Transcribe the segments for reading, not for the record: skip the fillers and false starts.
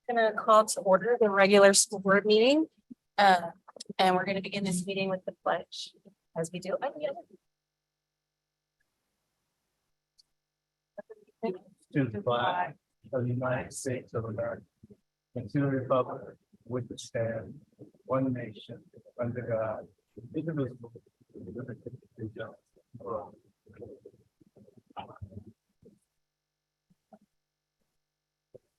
Going to call to order the regular school board meeting. And we're going to begin this meeting with the pledge as we do any other. To the flag of the United States of America and to the republic which stands one nation under God, indivisible, with liberty and justice for all.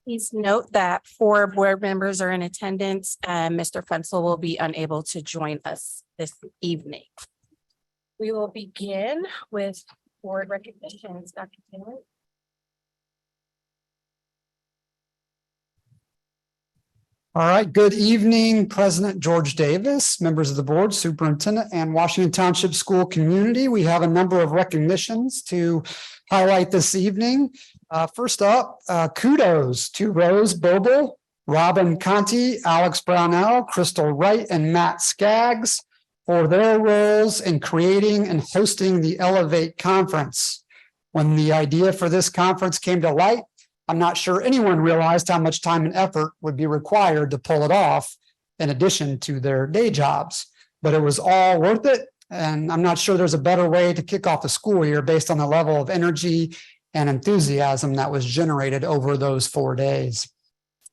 Please note that 4 board members are in attendance and Mr. Fensel will be unable to join us this evening. We will begin with board recognitions. Dr. Taylor. All right, good evening, President George Davis, members of the board, superintendent, and Washington Township School community. We have a number of recognitions to highlight this evening. First up, kudos to Rose Boble, Robin Conti, Alex Brownell, Crystal Wright, and Matt Skaggs for their roles in creating and hosting the Elevate Conference. When the idea for this conference came to light, I'm not sure anyone realized how much time and effort would be required to pull it off in addition to their day jobs, but it was all worth it. And I'm not sure there's a better way to kick off the school year based on the level of energy and enthusiasm that was generated over those 4 days.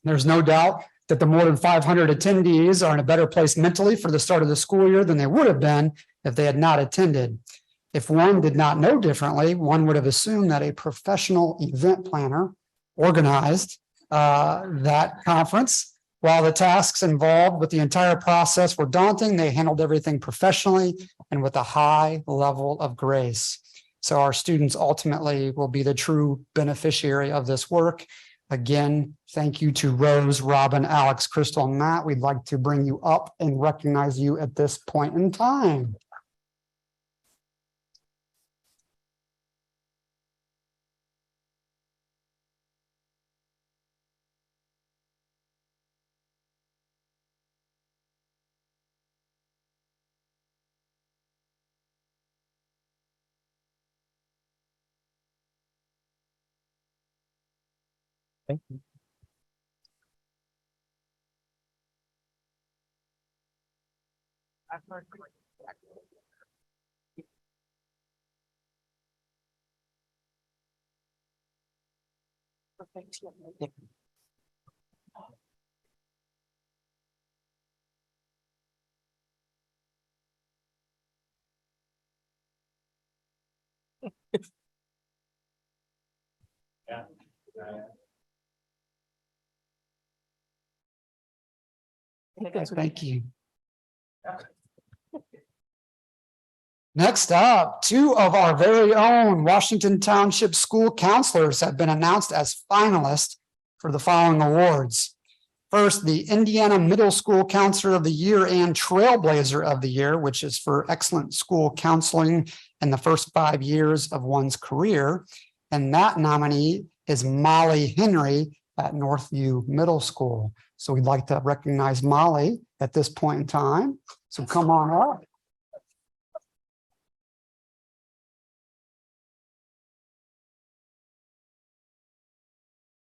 There's no doubt that the more than 500 attendees are in a better place mentally for the start of the school year than they would have been if they had not attended. If one did not know differently, one would have assumed that a professional event planner organized that conference. While the tasks involved with the entire process were daunting, they handled everything professionally and with a high level of grace. So our students ultimately will be the true beneficiary of this work. Again, thank you to Rose, Robin, Alex, Crystal, and Matt. We'd like to bring you up and recognize you at this point in time. Thank you. Perfect. Yeah. Thank you. Next up, 2 of our very own Washington Township school counselors have been announced as finalists for the following awards. First, the Indiana Middle School Counselor of the Year and Trailblazer of the Year, which is for excellent school counseling in the first 5 years of one's career. And that nominee is Molly Henry at Northview Middle School. So we'd like to recognize Molly at this point in time. So come on up.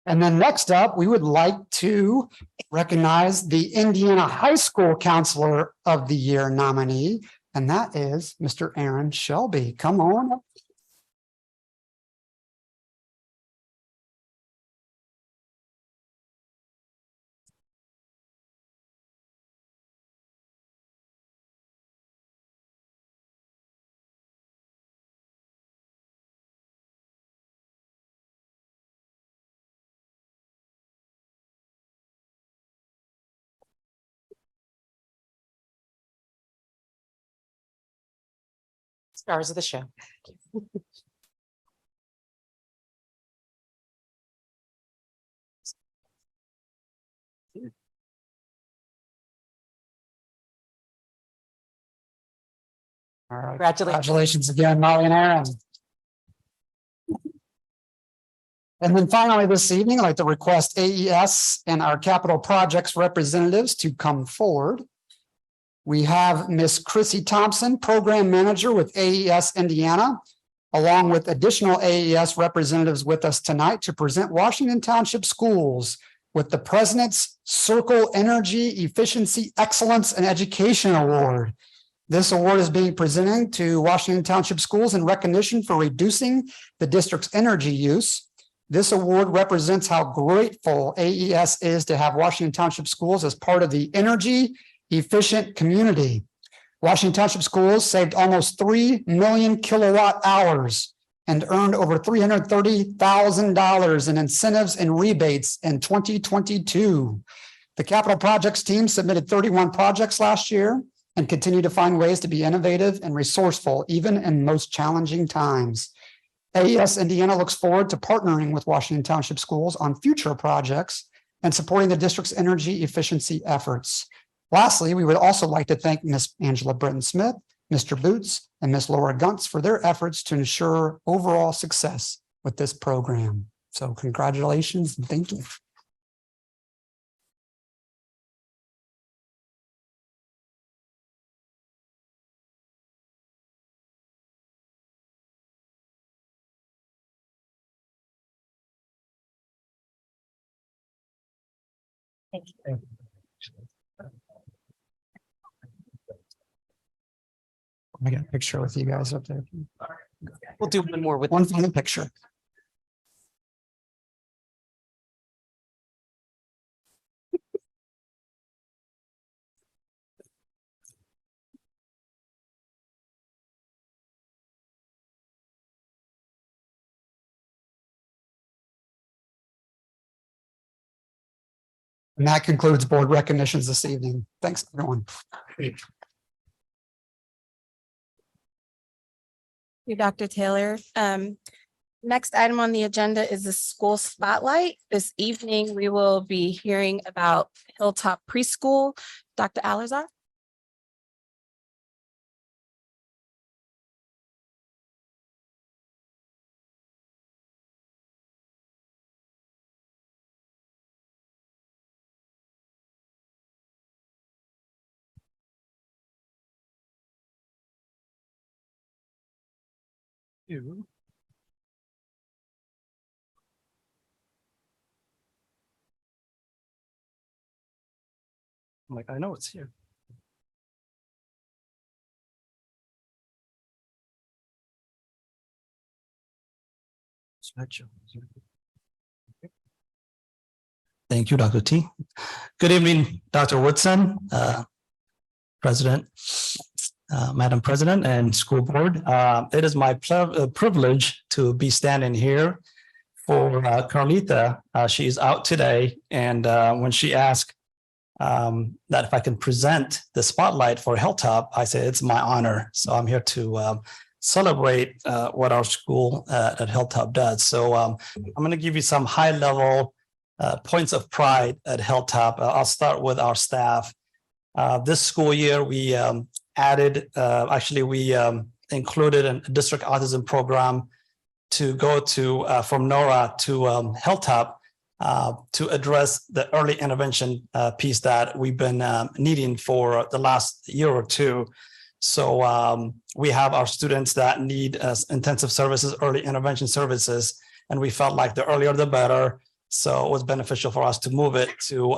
And then next up, we would like to recognize the Indiana High School Counselor of the Year nominee, and that is Mr. Aaron Shelby. Come on up. Stars of the show. All right. Congratulations. Congratulations again, Molly and Aaron. And then finally this evening, I'd like to request AES and our capital projects representatives to come forward. We have Miss Chrissy Thompson, Program Manager with AES Indiana, along with additional AES representatives with us tonight to present Washington Township Schools with the President's Circle Energy Efficiency Excellence and Education Award. This award is being presented to Washington Township Schools in recognition for reducing the district's energy use. This award represents how grateful AES is to have Washington Township Schools as part of the energy efficient community. Washington Township Schools saved almost 3 million kilowatt hours and earned over $330,000 in incentives and rebates in 2022. The capital projects team submitted 31 projects last year and continue to find ways to be innovative and resourceful, even in most challenging times. AES Indiana looks forward to partnering with Washington Township Schools on future projects and supporting the district's energy efficiency efforts. Lastly, we would also like to thank Ms. Angela Britton-Smith, Mr. Boots, and Ms. Laura Guntz for their efforts to ensure overall success with this program. So congratulations and thank you. Thank you. Thank you. I got a picture with you guys up there. We'll do one more with One final picture. And that concludes board recognitions this evening. Thanks, everyone. you, Dr. Taylor. Next item on the agenda is the school spotlight. This evening, we will be hearing about Hilltop Preschool. Dr. Alizar. You. I'm like, I know it's here. Thank you, Dr. T. Good evening, Dr. Woodson, President, Madam President and School Board. It is my privilege to be standing here for Carlita. She is out today, and when she asked that if I can present the spotlight for Hilltop, I said it's my honor. So I'm here to celebrate what our school at Hilltop does. So I'm going to give you some high-level points of pride at Hilltop. I'll start with our staff. This school year, we added, we included a district autism program to go to from NORA to Hilltop to address the early intervention piece that we've been needing for the last year or two. So we have our students that need intensive services, early intervention services, and we felt like the earlier the better. So it was beneficial for us to move it to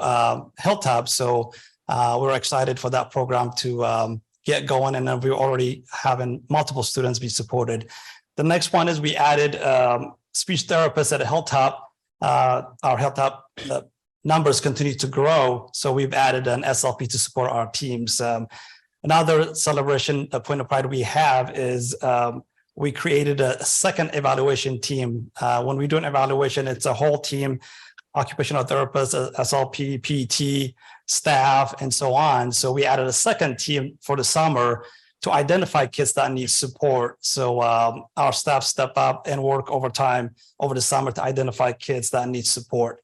Hilltop. So we're excited for that program to get going, and then we're already having multiple students be supported. The next one is we added speech therapists at Hilltop. Our Hilltop numbers continue to grow, so we've added an SLP to support our teams. Another celebration, a point of pride we have is we created a second evaluation team. When we do an evaluation, it's a whole team, occupational therapists, SLP, PT, staff, and so on. So we added a second team for the summer to identify kids that need support. So our staff step up and work overtime over the summer to identify kids that need support.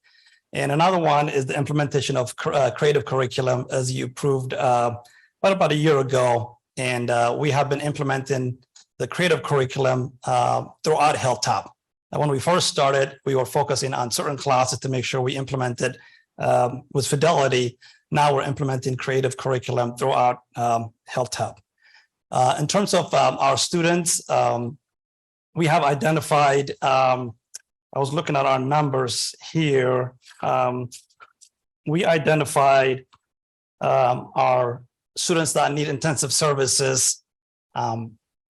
And another one is the implementation of creative curriculum, as you approved about a year ago. And we have been implementing the creative curriculum throughout Hilltop. And when we first started, we were focusing on certain classes to make sure we implemented with fidelity. Now we're implementing creative curriculum throughout Hilltop. In terms of our students, we have identified, I was looking at our numbers here. we identified our students that need intensive services.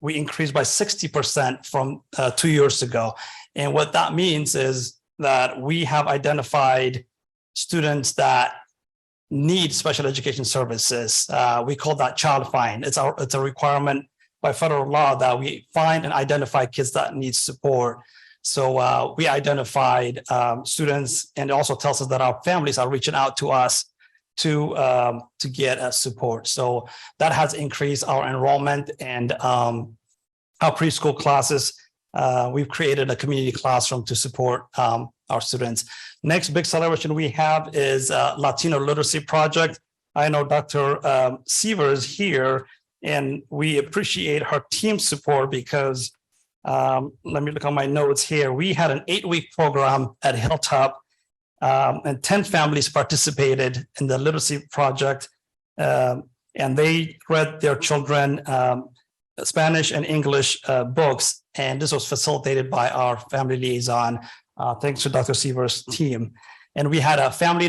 We increased by 60% from 2 years ago. And what that means is that we have identified students that need special education services. We call that child find. It's a requirement by federal law that we find and identify kids that need support. So we identified students, and it also tells us that our families are reaching out to us to get support. So that has increased our enrollment and our preschool classes. We've created a community classroom to support our students. Next big celebration we have is Latino Literacy Project. I know Dr. Seaver is here, and we appreciate her team support because let me look on my notes here. We had an 8-week program at Hilltop, and 10 families participated in the literacy project, and they read their children Spanish and English books, and this was facilitated by our family liaison, thanks to Dr. Seaver's team. And we had a family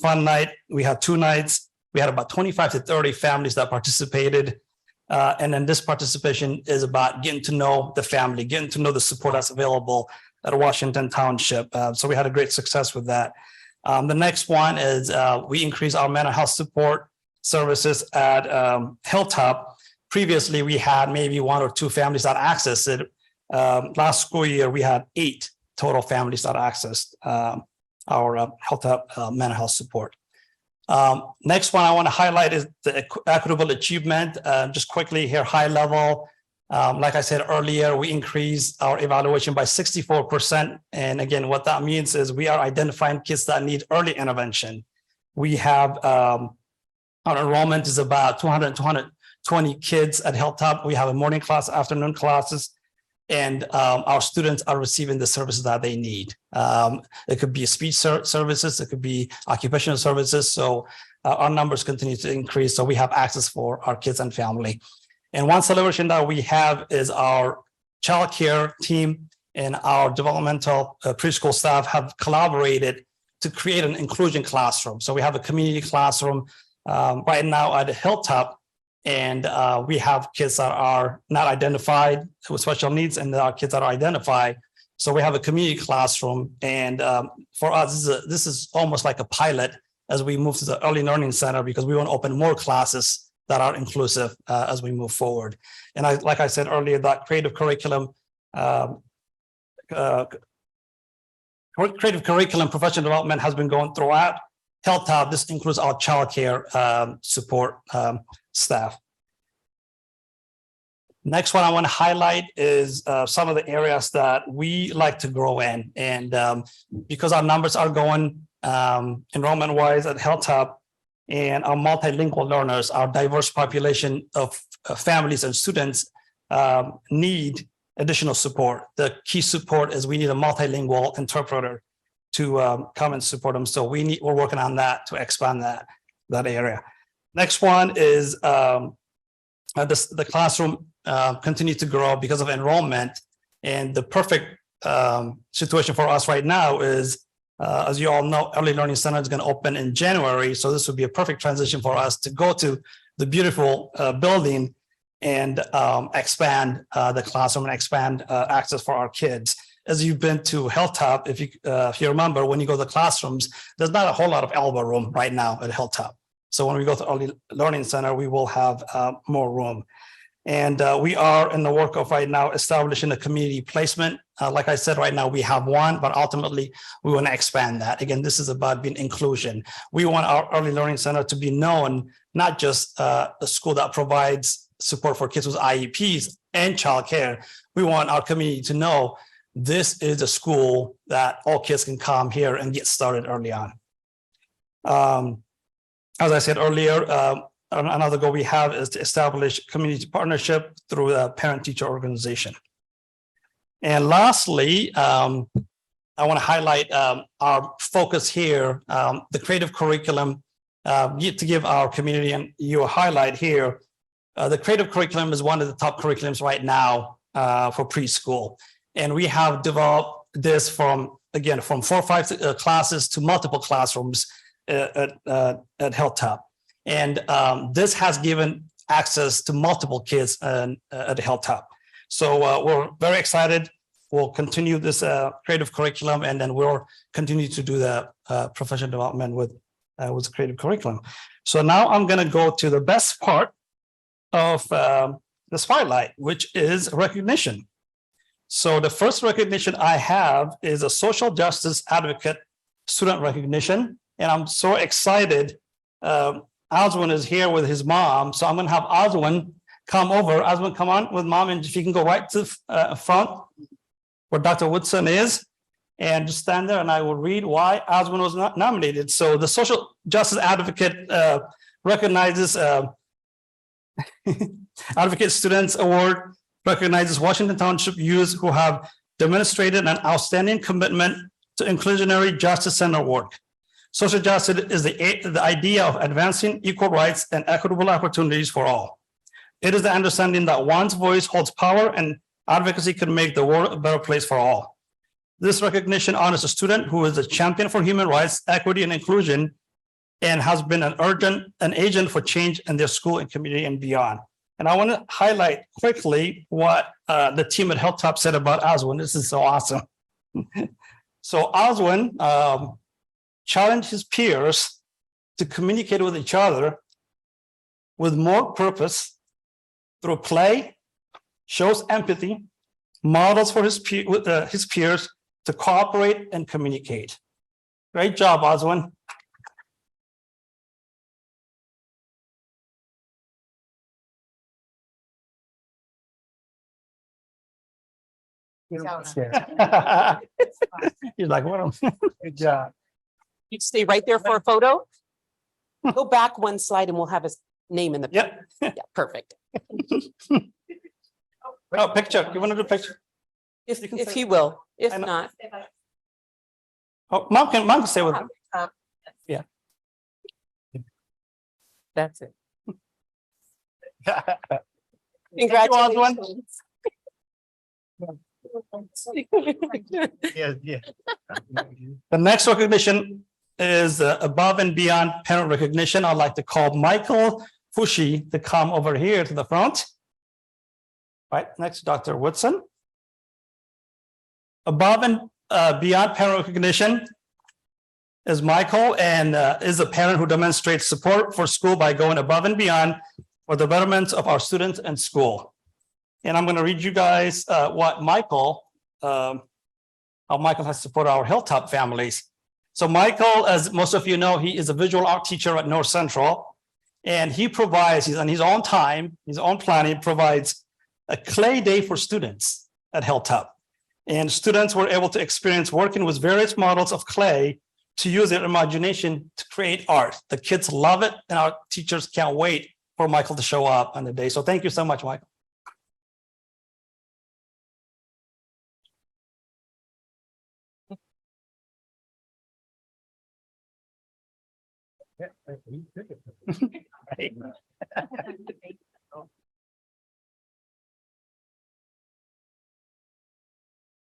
fun night. We had 2 nights. We had about 25 to 30 families that participated. And then this participation is about getting to know the family, getting to know the support that's available at Washington Township. So we had a great success with that. The next one is we increased our mental health support services at Hilltop. Previously, we had maybe 1 or 2 families that accessed it. Last school year, we had 8 total families that accessed our Hilltop mental health support. Next one I want to highlight is the equitable achievement. Just quickly here, high level. Like I said earlier, we increased our evaluation by 64%. And again, what that means is we are identifying kids that need early intervention. We have our enrollment is about 220 kids at Hilltop. We have a morning class, afternoon classes, and our students are receiving the services that they need. It could be speech services, it could be occupational services. So our numbers continue to increase. So we have access for our kids and family. And one celebration that we have is our child care team and our developmental preschool staff have collaborated to create an inclusion classroom. So we have a community classroom right now at Hilltop, and we have kids that are not identified with special needs and there are kids that are identified. So we have a community classroom, and for us, this is almost like a pilot as we move to the early learning center, because we want to open more classes that are inclusive as we move forward. And like I said earlier, that creative curriculum, professional development has been going throughout Hilltop. This includes our childcare support staff. Next one I want to highlight is some of the areas that we like to grow in. And because our numbers are going enrollment-wise at Hilltop, and our multilingual learners, our diverse population of families and students need additional support. The key support is we need a multilingual interpreter to come and support them. So we're working on that to expand that area. Next one is the classroom continue to grow because of enrollment. And the perfect situation for us right now is, as you all know, Early Learning Center is going to open in January. So this would be a perfect transition for us to go to the beautiful building and expand the classroom and expand access for our kids. As you've been to Hilltop, if you remember, when you go to the classrooms, there's not a whole lot of elbow room right now at Hilltop. So when we go to Early Learning Center, we will have more room. And we are in the work of right now establishing a community placement. Like I said, right now we have one, but ultimately we want to expand that. Again, this is about being inclusion. We want our Early Learning Center to be known, not just a school that provides support for kids with IEPs and childcare. We want our community to know this is a school that all kids can come here and get started early on. As I said earlier, another goal we have is to establish community partnership through a parent-teacher organization. And lastly, I want to highlight our focus here, the creative curriculum, to give our community and you a highlight here. The creative curriculum is one of the top curriculums right now for preschool. And we have developed this from 4 or 5 classes to multiple classrooms. at Hilltop. And this has given access to multiple kids at Hilltop. So we're very excited. We'll continue this creative curriculum, and then we'll continue to do the professional development with creative curriculum. So now I'm going to go to the best part of the spotlight, which is recognition. So the first recognition I have is a social justice advocate student recognition. And I'm so excited. Oswin is here with his mom. So I'm going to have Oswin come over. Oswin, come on with mom. And if you can go right to front where Dr. Woodson is, and just stand there and I will read why Oswin was not nominated. So the social justice advocate recognizes Advocate Students Award recognizes Washington Township youth who have demonstrated an outstanding commitment to inclusionary justice-centered work. Social justice is the idea of advancing equal rights and equitable opportunities for all. It is the understanding that one's voice holds power and advocacy can make the world a better place for all. This recognition honors a student who is a champion for human rights, equity, and inclusion, and has been an agent for change in their school and community and beyond. And I want to highlight quickly what the team at Hilltop said about Oswin. This is so awesome. So Oswin challenged his peers to communicate with each other with more purpose through play, shows empathy, models for his peers to cooperate and communicate. Great job, Oswin. He's like, what? Good job. You stay right there for a photo. Go back one slide and we'll have his name in the. Yep. Yeah, perfect. Oh, picture. You want to do a picture? If You can if say- he will, if I know. not, Oh, mom can stay with him. that's it. you, Oswin. Congratulations. Yeah. The next recognition is above and beyond parent recognition. I'd like to call Michael Fushi to come over here to the front. Right, next, Dr. Woodson. Above and beyond parent recognition is Michael, and is a parent who demonstrates support for school by going above and beyond for the betterment of our students and school. And I'm going to read you guys what Michael, how Michael has supported our Hilltop families. So Michael, as most of you know, he is a visual art teacher at North Central, and he provides, he's on his own time, his own planning, provides a clay day for students at Hilltop. And students were able to experience working with various models of clay to use their imagination to create art. The kids love it, and our teachers can't wait for Michael to show up on the day. So thank you so much, Michael.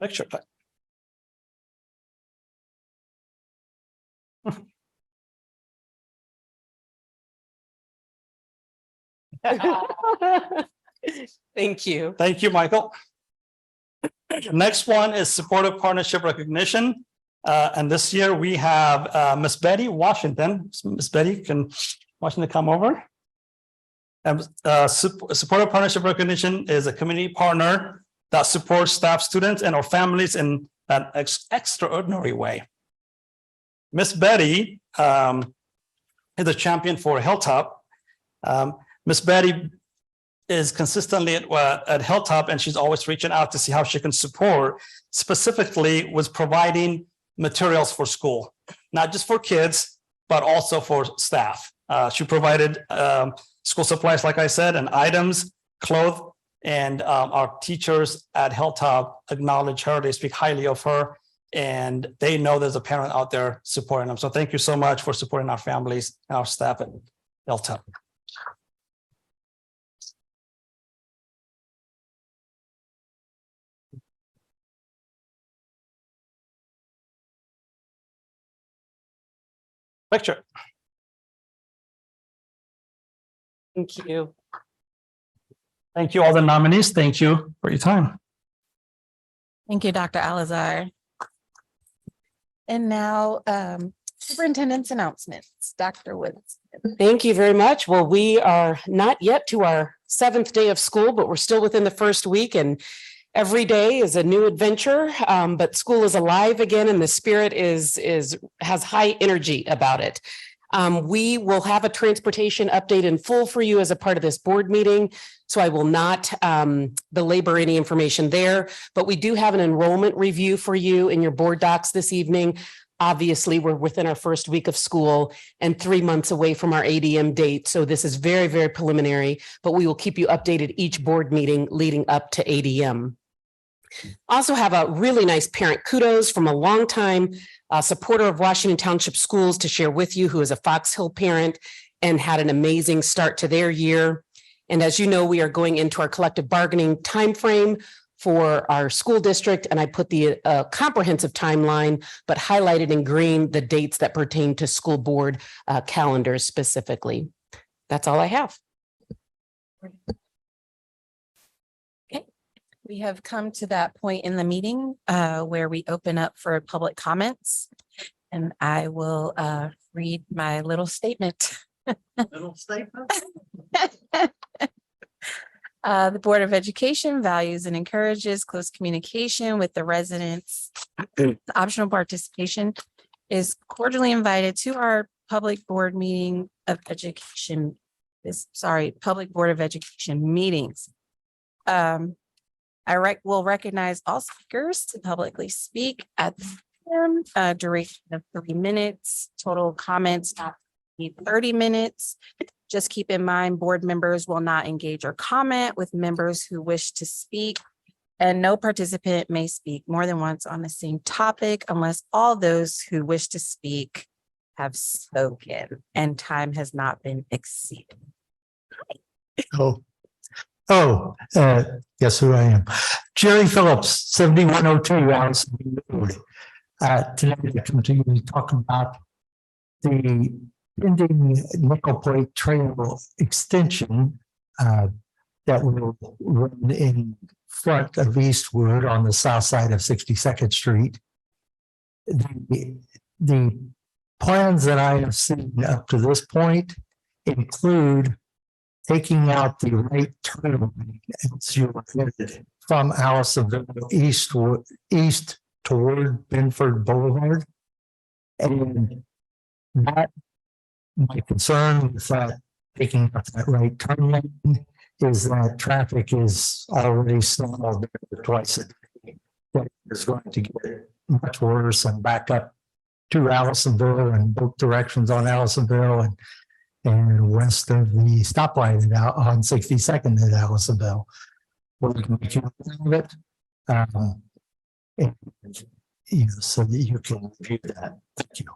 Picture time. Thank you. Thank you, Michael. Next one is supportive partnership recognition. And this year we have Miss Betty Washington. Miss Betty, can Washington come over? And supportive partnership recognition is a community partner that supports staff, students, and our families in an extraordinary way. Miss Betty is a champion for Hilltop. Miss Betty is consistently at Hilltop, and she's always reaching out to see how she can support, specifically with providing materials for school, not just for kids, but also for staff. She provided school supplies, like I said, and items, clothes, and our teachers at Hilltop acknowledge her. They speak highly of her, and they know there's a parent out there supporting them. So thank you so much for supporting our families and our staff at Hilltop. Picture. Thank you. Thank you, all the nominees. Thank you for your time. Thank you, Dr. Alazar. And now, superintendent's announcements, Dr. Woods. Thank you very much. Well, we are not yet to our 7th day of school, but we're still within the first week, and every day is a new adventure. But school is alive again, and the spirit has high energy about it. We will have a transportation update in full for you as a part of this board meeting, so I will not belabor any information there, but we do have an enrollment review for you in your board docs this evening. Obviously, we're within our first week of school and 3 months away from our ADM date, so this is very, very preliminary, but we will keep you updated each board meeting leading up to ADM. Also have a really nice parent kudos from a longtime supporter of Washington Township Schools to share with you, who is a Fox Hill parent and had an amazing start to their year. And as you know, we are going into our collective bargaining timeframe for our school district, and I put the comprehensive timeline, but highlighted in green the dates that pertain to school board calendars specifically. That's all I have. We have come to that point in the meeting where we open up for public comments. And I will read my little statement. Little statement. The Board of Education values and encourages close communication with the residents. Optional participation is cordially invited to our public board meeting of education. Public Board of Education meetings. I will recognize all speakers to publicly speak at the duration of 3 minutes. Total comments not to exceed 30 minutes. Just keep in mind, board members will not engage or comment with members who wish to speak, and no participant may speak more than once on the same topic unless all those who wish to speak have spoken and time has not been exceeded. Guess who I am? Jerry Phillips, 7102 Allison Road. Today I come to you to talk about the pending Nickel Plate Trail extension that will run in front of Eastwood on the south side of 62nd Street. The plans that I have seen up to this point include taking out the right turn lane as you were headed from Allisonville east toward Benford Boulevard. And that, my concern with that, taking out that right turn lane, is that traffic is already stalled twice a day. That is going to get much worse and back up to Allisonville and both directions on Allisonville and west of the stoplight on 62nd at Allisonville. We're going to make you of it, and, so that you can review that. Thank you.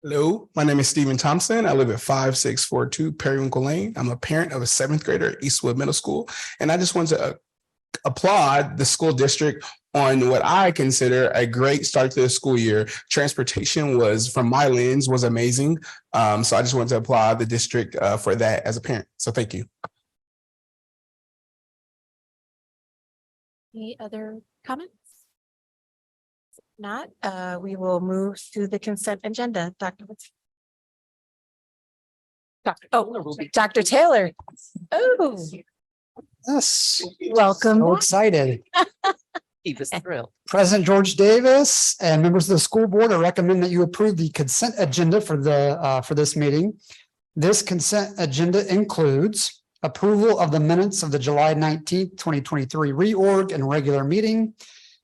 Hello, my name is Stephen Thompson. I live at 5642 Periwinkle Lane. I'm a parent of a 7th grader at Eastwood Middle School, and I just want to applaud the school district on what I consider a great start to the school year. Transportation was, from my lens, was amazing. So I just want to applaud the district for that as a parent. So thank you. Any other comments? If not, we will move to the consent agenda. Dr. Woods. Dr. Taylor. Oh, Yes, welcome. so excited. He was thrilled. President George Davis and members of the school board, I recommend that you approve the consent agenda for this meeting. This consent agenda includes approval of the minutes of the July 19th, 2023 reorg and regular meeting,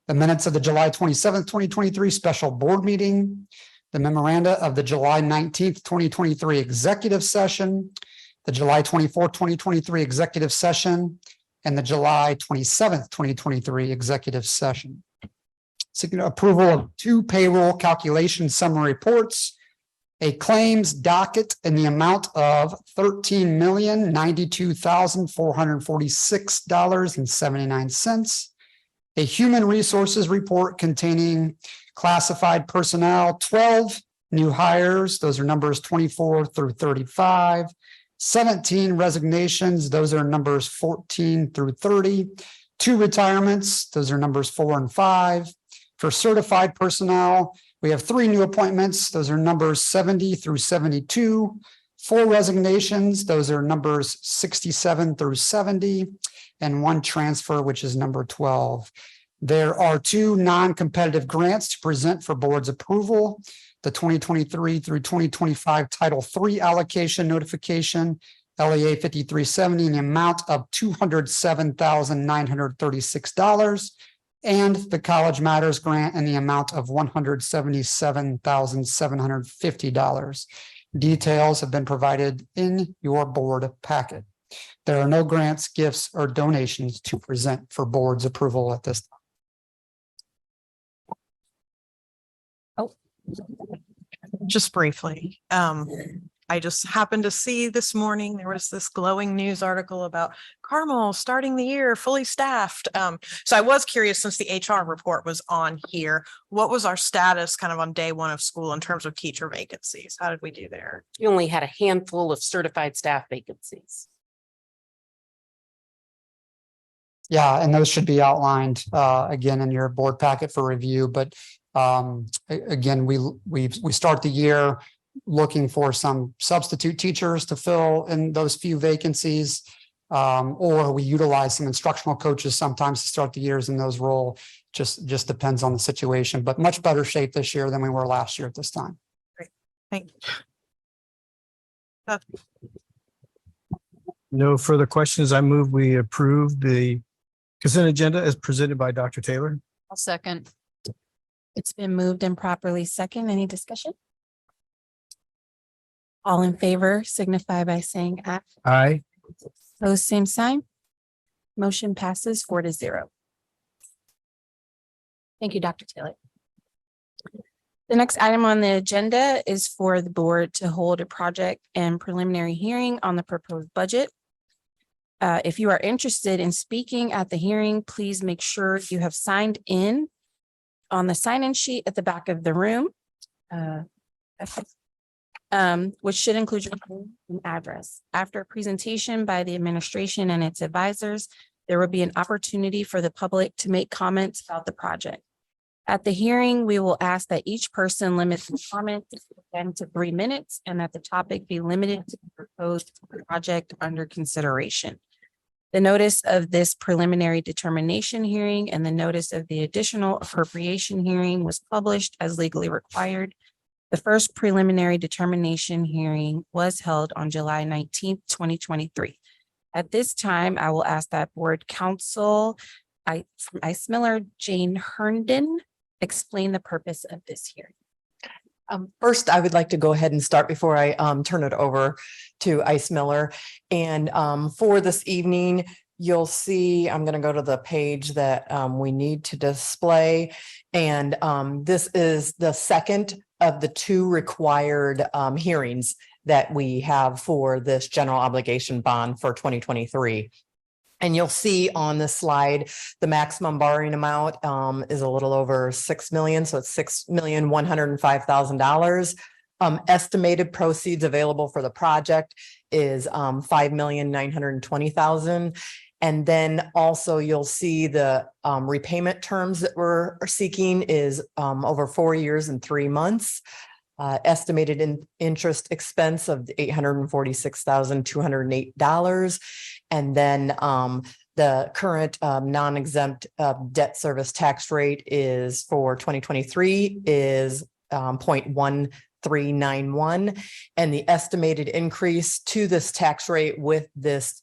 the minutes of the July 27th, 2023 special board meeting, the memoranda of the July 19th, 2023 executive session, the July 24th, 2023 executive session, and the July 27th, 2023 executive session. Approval of 2 payroll calculation summary reports, a claims docket in the amount of $13,092,446.79, a human resources report containing classified personnel, 12 new hires. Those are numbers 24 through 35. 17 resignations. Those are numbers 14 through 30. 2 retirements. Those are numbers 4 and 5. For certified personnel, we have 3 new appointments. Those are numbers 70 through 72. 4 resignations. Those are numbers 67 through 70. And 1 transfer, which is number 12. There are 2 non-competitive grants to present for board's approval. The 2023 through 2025 Title III allocation notification, LEA 5370, in the amount of $207,936, and the College Matters grant in the amount of $177,750. Details have been provided in your board packet. There are no grants, gifts, or donations to present for board's approval at this time. Just briefly, I just happened to see this morning, there was this glowing news article about Carmel starting the year fully staffed. So I was curious, since the HR report was on here, what was our status kind of on day 1 of school in terms of teacher vacancies? How did we do there? We only had a handful of certified staff vacancies. Yeah, and those should be outlined again in your board packet for review. But again, we start the year looking for some substitute teachers to fill in those few vacancies, or we utilize some instructional coaches sometimes to start the years in those roles. Just depends on the situation, but much better shape this year than we were last year at this time. Thank you. No further questions. I move we approve the consent agenda as presented by Dr. Taylor. I'll second. It's been moved and properly second. Any discussion? All in favor signify by saying aye. Aye. Opposed, same sign. Motion passes 4-0. Thank you, Dr. Taylor. The next item on the agenda is for the board to hold a project and preliminary hearing on the proposed budget. If you are interested in speaking at the hearing, please make sure you have signed in on the sign-in sheet at the back of the room, which should include your name and address. After a presentation by the administration and its advisors, there will be an opportunity for the public to make comments about the project. At the hearing, we will ask that each person limit the comment to 3 minutes and that the topic be limited to the proposed project under consideration. The notice of this preliminary determination hearing and the notice of the additional appropriation hearing was published as legally required. The first preliminary determination hearing was held on July 19th, 2023. At this time, I will ask that board counsel, Eismiller Jane Herndon, explain the purpose of this hearing. First, I would like to go ahead and start before I turn it over to Eismiller. And for this evening, you'll see, I'm going to go to the page that we need to display. And this is the second of the 2 required hearings that we have for this general obligation bond for 2023. And you'll see on this slide, the maximum borrowing amount is a little over 6 million. So it's $6,105,000. Estimated proceeds available for the project is $5,920,000. And then also you'll see the repayment terms that we're seeking is over 4 years and 3 months. Estimated interest expense of $846,208. And then the current non-exempt debt service tax rate is for 2023 is 0.1391. And the estimated increase to this tax rate with this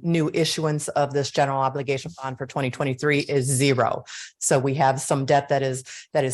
new issuance of this general obligation bond for 2023 is 0. So we have some debt that is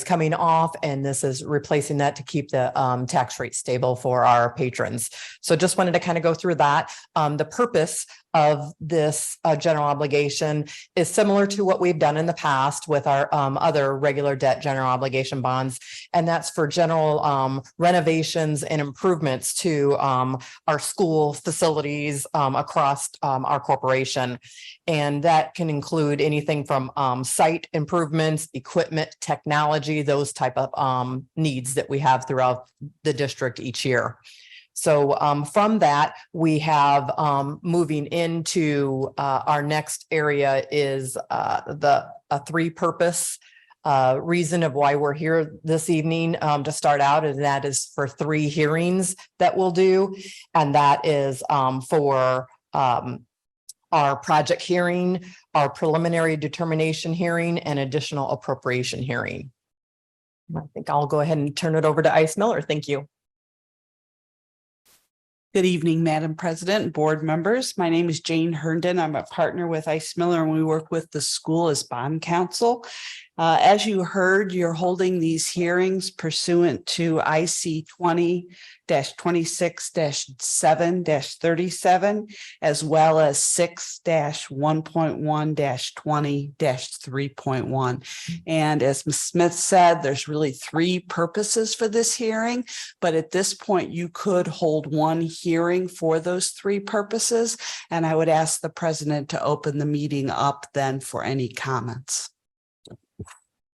coming off, and this is replacing that to keep the tax rate stable for our patrons. So just wanted to kind of go through that. The purpose of this general obligation is similar to what we've done in the past with our other regular debt general obligation bonds. And that's for general renovations and improvements to our school facilities across our corporation. And that can include anything from site improvements, equipment, technology, those type of needs that we have throughout the district each year. So from that, we have moving into our next area is a three-purpose reason of why we're here this evening to start out, and that is for 3 hearings that we'll do. And that is for our project hearing, our preliminary determination hearing, and additional appropriation hearing. I think I'll go ahead and turn it over to Ice Miller. Thank you. Good evening, Madam President, board members. My name is Jane Herndon. I'm a partner with Ice Miller, and we work with the school as bond counsel. As you heard, you're holding these hearings pursuant to IC 20-26-7-37, as well as 6-1.1-20-3.1. And as Ms. Smith said, there's really 3 purposes for this hearing, but at this point, you could hold 1 hearing for those 3 purposes. And I would ask the president to open the meeting up then for any comments.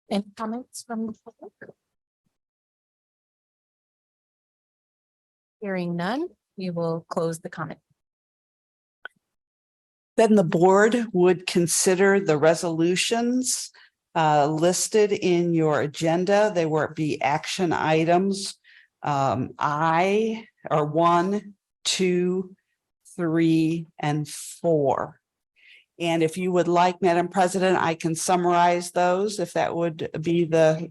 Any comments from the public? Hearing none, we will close the comment. Then the board would consider the resolutions listed in your agenda. They will be action items I or 1, 2, 3, and 4. And if you would like, Madam President, I can summarize those if that would be the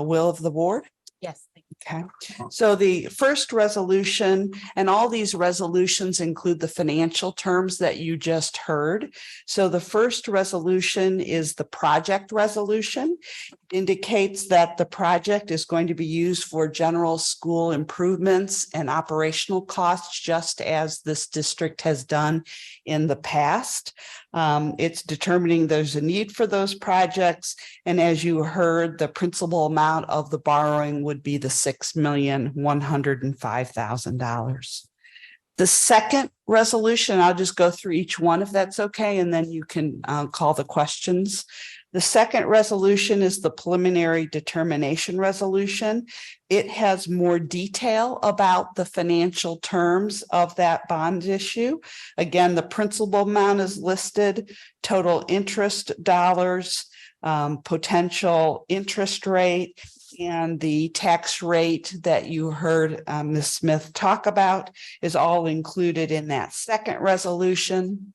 will of the board. Yes. Okay, so the first resolution, and all these resolutions include the financial terms that you just heard. So the first resolution is the project resolution. It indicates that the project is going to be used for general school improvements and operational costs, just as this district has done in the past. It's determining there's a need for those projects. And as you heard, the principal amount of the borrowing would be the $6,105,000. The second resolution, I'll just go through each one if that's okay, and then you can call the questions. The second resolution is the preliminary determination resolution. It has more detail about the financial terms of that bond issue. Again, the principal amount is listed, total interest dollars, potential interest rate, and the tax rate that you heard Ms. Smith talk about is all included in that second resolution.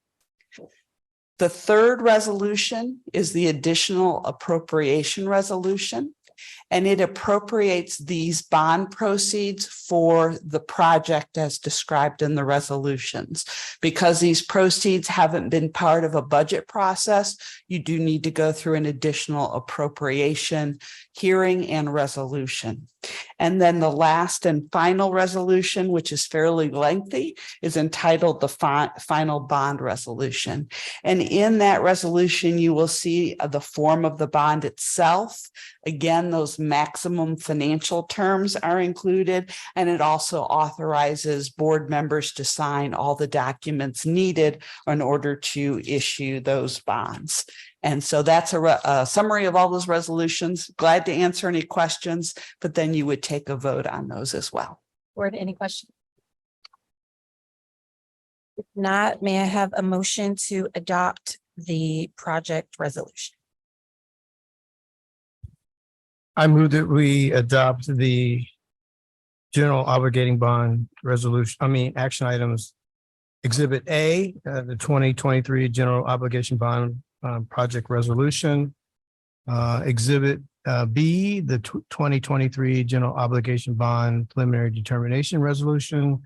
The third resolution is the additional appropriation resolution, and it appropriates these bond proceeds for the project as described in the resolutions. Because these proceeds haven't been part of a budget process, you do need to go through an additional appropriation hearing and resolution. And then the last and final resolution, which is fairly lengthy, is entitled the final bond resolution. And in that resolution, you will see the form of the bond itself. Again, those maximum financial terms are included, and it also authorizes board members to sign all the documents needed in order to issue those bonds. And so that's a summary of all those resolutions. Glad to answer any questions, but then you would take a vote on those as well. Board, any questions? If not, may I have a motion to adopt the project resolution? I move that we adopt the general obligating bond resolution, action items. Exhibit A, the 2023 general obligation bond project resolution. Exhibit B, the 2023 general obligation bond preliminary determination resolution.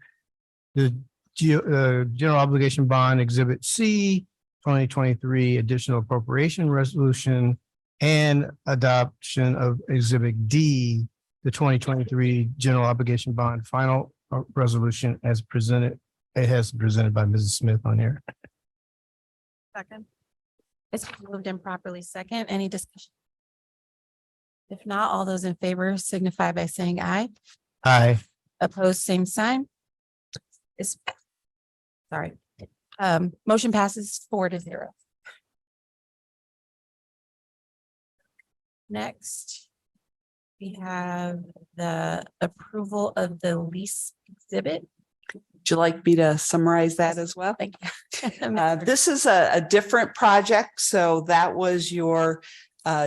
The general obligation bond exhibit C, 2023 additional appropriation resolution, and adoption of exhibit D, the 2023 general obligation bond final resolution as presented. It has presented by Mrs. Smith on here. Second. It's been moved and properly second. Any discussion? If not, all those in favor signify by saying aye. Aye. Opposed, same sign. It's, sorry. Motion passes 4-0. Next, we have the approval of the lease exhibit. Would you like me to summarize that as well? Thank you. This is a different project. So that was your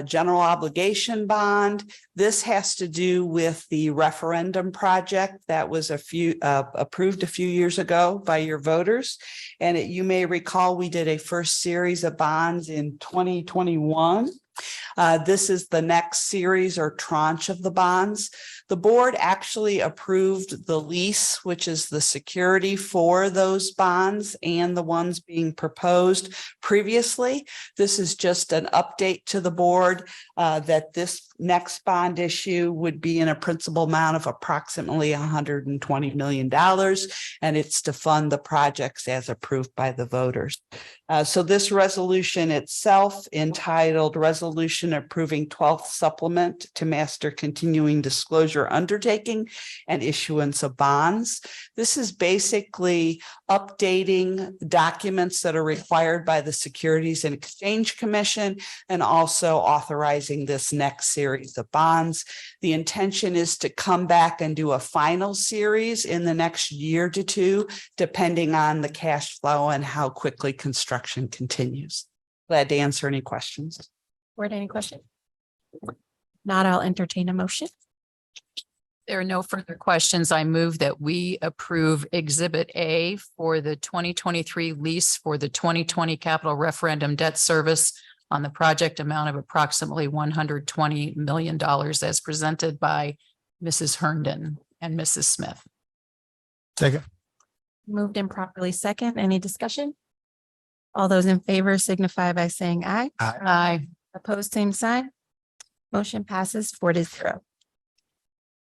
general obligation bond. This has to do with the referendum project that was approved a few years ago by your voters. And you may recall, we did a first series of bonds in 2021. This is the next series or tranche of the bonds. The board actually approved the lease, which is the security for those bonds and the ones being proposed previously. This is just an update to the board that this next bond issue would be in a principal amount of approximately $120 million. And it's to fund the projects as approved by the voters. So this resolution itself, entitled Resolution Approving 12th Supplement to Master Continuing Disclosure Undertaking and Issuance of Bonds. This is basically updating documents that are required by the Securities and Exchange Commission and also authorizing this next series of bonds. The intention is to come back and do a final series in the next year to two, depending on the cash flow and how quickly construction continues. Glad to answer any questions. Board, any questions? Not, I'll entertain a motion. There are no further questions. I move that we approve Exhibit A for the 2023 lease for the 2020 capital referendum debt service on the project amount of approximately $120 million as presented by Mrs. Herndon and Mrs. Smith. Second. Moved and properly second. Any discussion? All those in favor signify by saying aye. Aye. Opposed, same sign. Motion passes 4-0.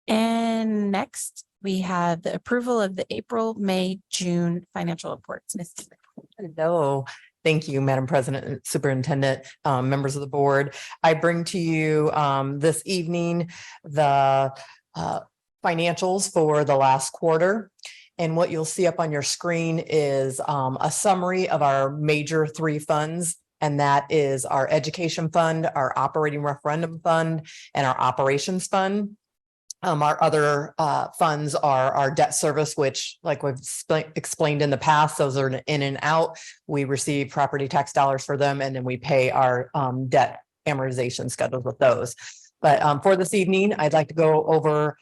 And next, we have the approval of the April, May, June financial reports. Ms. Hello. Thank you, Madam President and Superintendent, members of the board. I bring to you this evening the financials for the last quarter. And what you'll see up on your screen is a summary of our major three funds. And that is our education fund, our operating referendum fund, and our operations fund. Our other funds are our debt service, which, like we've explained in the past, those are in and out. We receive property tax dollars for them, and then we pay our debt amortization schedules with those. But for this evening, I'd like to go over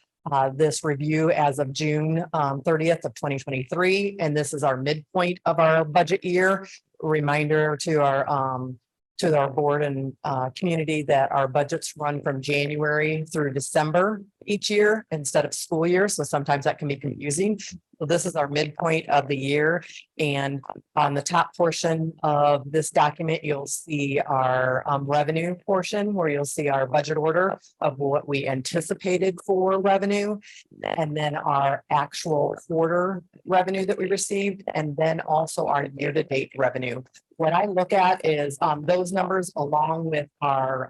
this review as of June 30th of 2023. And this is our midpoint of our budget year. Reminder to our board and community that our budgets run from January through December each year instead of school year. So sometimes that can be confusing. So this is our midpoint of the year. And on the top portion of this document, you'll see our revenue portion where you'll see our budget order of what we anticipated for revenue. And then our actual quarter revenue that we received, and then also our year-to-date revenue. What I look at is those numbers along with our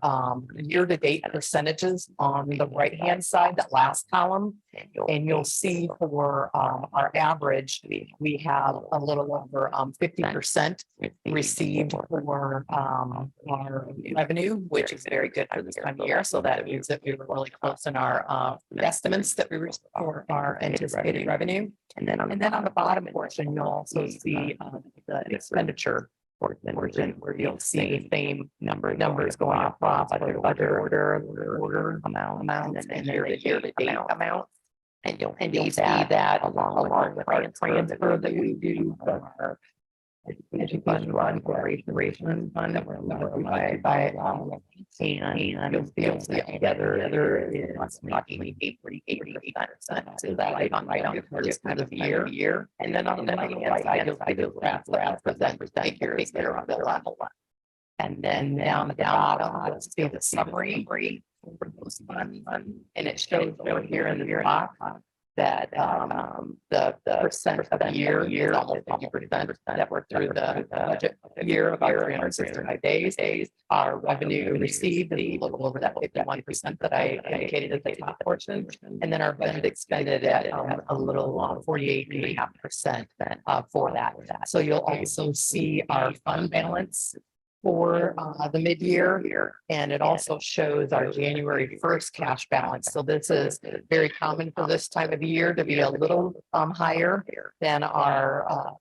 year-to-date percentages on the right-hand side, that last column. And you'll see for our average, we have a little over 50% received for our revenue, which is very good for this time of year. So that means that we were really close in our estimates that we received for our anticipated revenue. And then on the bottom portion, you'll also see the expenditure portion where you'll see the same numbers going across budget order amount, and then year-to-date amount. And you'll see that along with our transfer that we do for our education fund, operation fund that we're led by and you'll see together is approximately 8% to that item for this kind of year. And then on the right side, you'll see the graph present figures that are on the level. And then down at the bottom, you'll see the summary for those funds, and it shows over here in the box the percent of the year is almost 50% that we're through the budget year, about 365 days. Our revenue received is a little over that 51% that I indicated as the top portion. And then our budget expended at a little 48.5% for that. So you'll also see our fund balance for the mid-year, and it also shows our January 1st cash balance. So this is very common for this time of year to be a little higher than our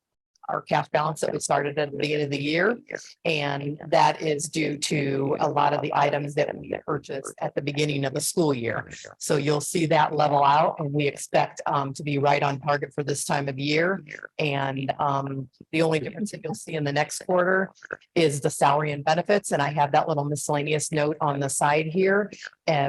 cash balance that we started at the beginning of the year. And that is due to a lot of the items that we purchased at the beginning of the school year. So you'll see that level out, and we expect to be right on target for this time of year. And the only difference that you'll see in the next quarter is the salary and benefits. And I have that little miscellaneous note on the side here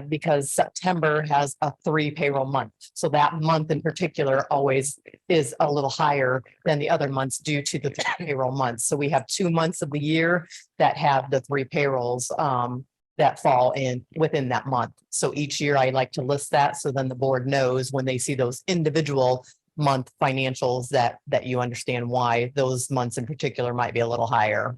because September has a 3 payroll month. So that month in particular always is a little higher than the other months due to the 3 payroll months. So we have 2 months of the year that have the 3 payrolls that fall in within that month. So each year I like to list that so then the board knows when they see those individual month financials that you understand why those months in particular might be a little higher.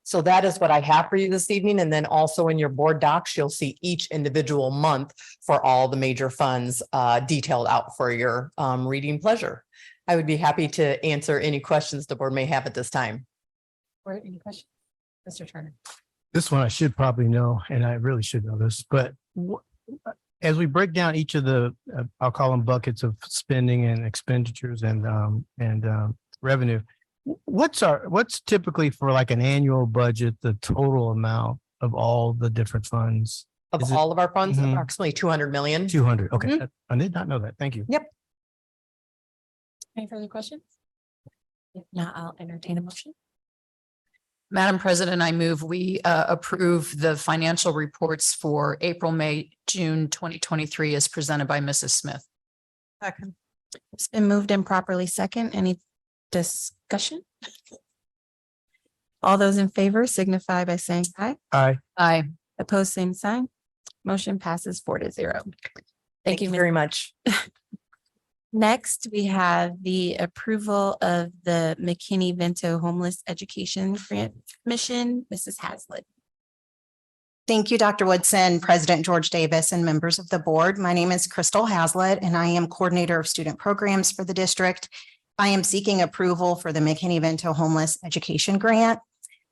So that is what I have for you this evening. And then also in your board docs, you'll see each individual month for all the major funds detailed out for your reading pleasure. I would be happy to answer any questions the board may have at this time. Or any questions? Mr. Turner. This one I should probably know, and I really should know this, but as we break down each of the, I'll call them buckets of spending and expenditures and revenue, what's typically for like an annual budget, the total amount of all the different funds? Of Is it- all of our funds, Mhm. approximately 200 million. 200. Okay. I did not know that. Thank you. Any further questions? If not, I'll entertain a motion. Madam President, I move we approve the financial reports for April, May, June 2023 as presented by Mrs. Smith. Second. It's been moved and properly second. Any discussion? All those in favor signify by saying aye. Aye. Aye. Opposed, same sign. Motion passes 4-0. Thank you very much. Next, we have the approval of the McKinney-Vento Homeless Education Grant Mission. Mrs. Hazlitt. Thank you, Dr. Woodson, President George Davis, and members of the board. My name is Crystal Hazlitt, and I am Coordinator of Student Programs for the district. I am seeking approval for the McKinney-Vento Homeless Education Grant.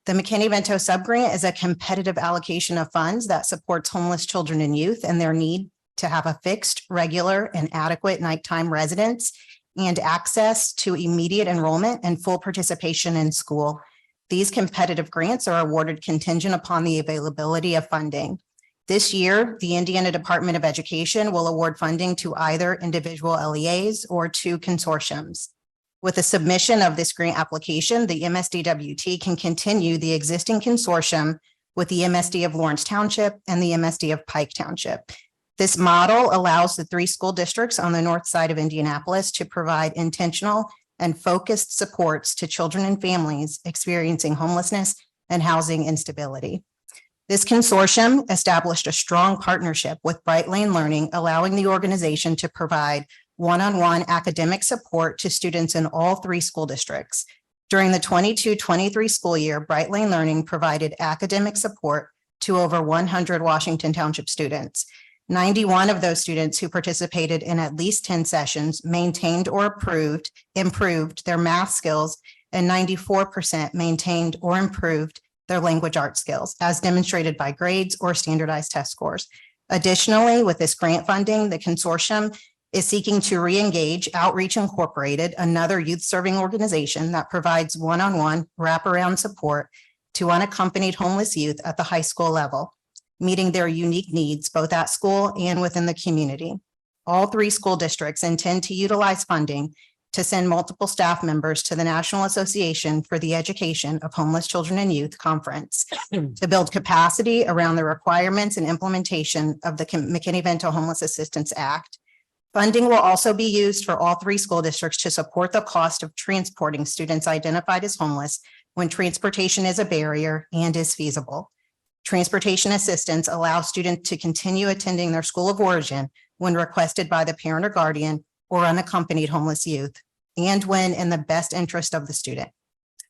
The McKinney-Vento subgrant is a competitive allocation of funds that supports homeless children and youth and their need to have a fixed, regular, and adequate nighttime residence and access to immediate enrollment and full participation in school. These competitive grants are awarded contingent upon the availability of funding. This year, the Indiana Department of Education will award funding to either individual LEAs or to consortiums. With the submission of this grant application, the MSDWT can continue the existing consortium with the MSD of Lawrence Township and the MSD of Pike Township. This model allows the 3 school districts on the north side of Indianapolis to provide intentional and focused supports to children and families experiencing homelessness and housing instability. This consortium established a strong partnership with Bright Lane Learning, allowing the organization to provide one-on-one academic support to students in all 3 school districts. During the 22-23 school year, Bright Lane Learning provided academic support to over 100 Washington Township students. 91 of those students who participated in at least 10 sessions maintained or improved their math skills, and 94% maintained or improved their language arts skills, as demonstrated by grades or standardized test scores. Additionally, with this grant funding, the consortium is seeking to re-engage Outreach Incorporated, another youth-serving organization that provides one-on-one wraparound support to unaccompanied homeless youth at the high school level, meeting their unique needs both at school and within the community. All 3 school districts intend to utilize funding to send multiple staff members to the National Association for the Education of Homeless Children and Youth Conference to build capacity around the requirements and implementation of the McKinney-Vento Homeless Assistance Act. Funding will also be used for all 3 school districts to support the cost of transporting students identified as homeless when transportation is a barrier and is feasible. Transportation assistance allows students to continue attending their school of origin when requested by the parent or guardian or unaccompanied homeless youth, and when in the best interest of the student.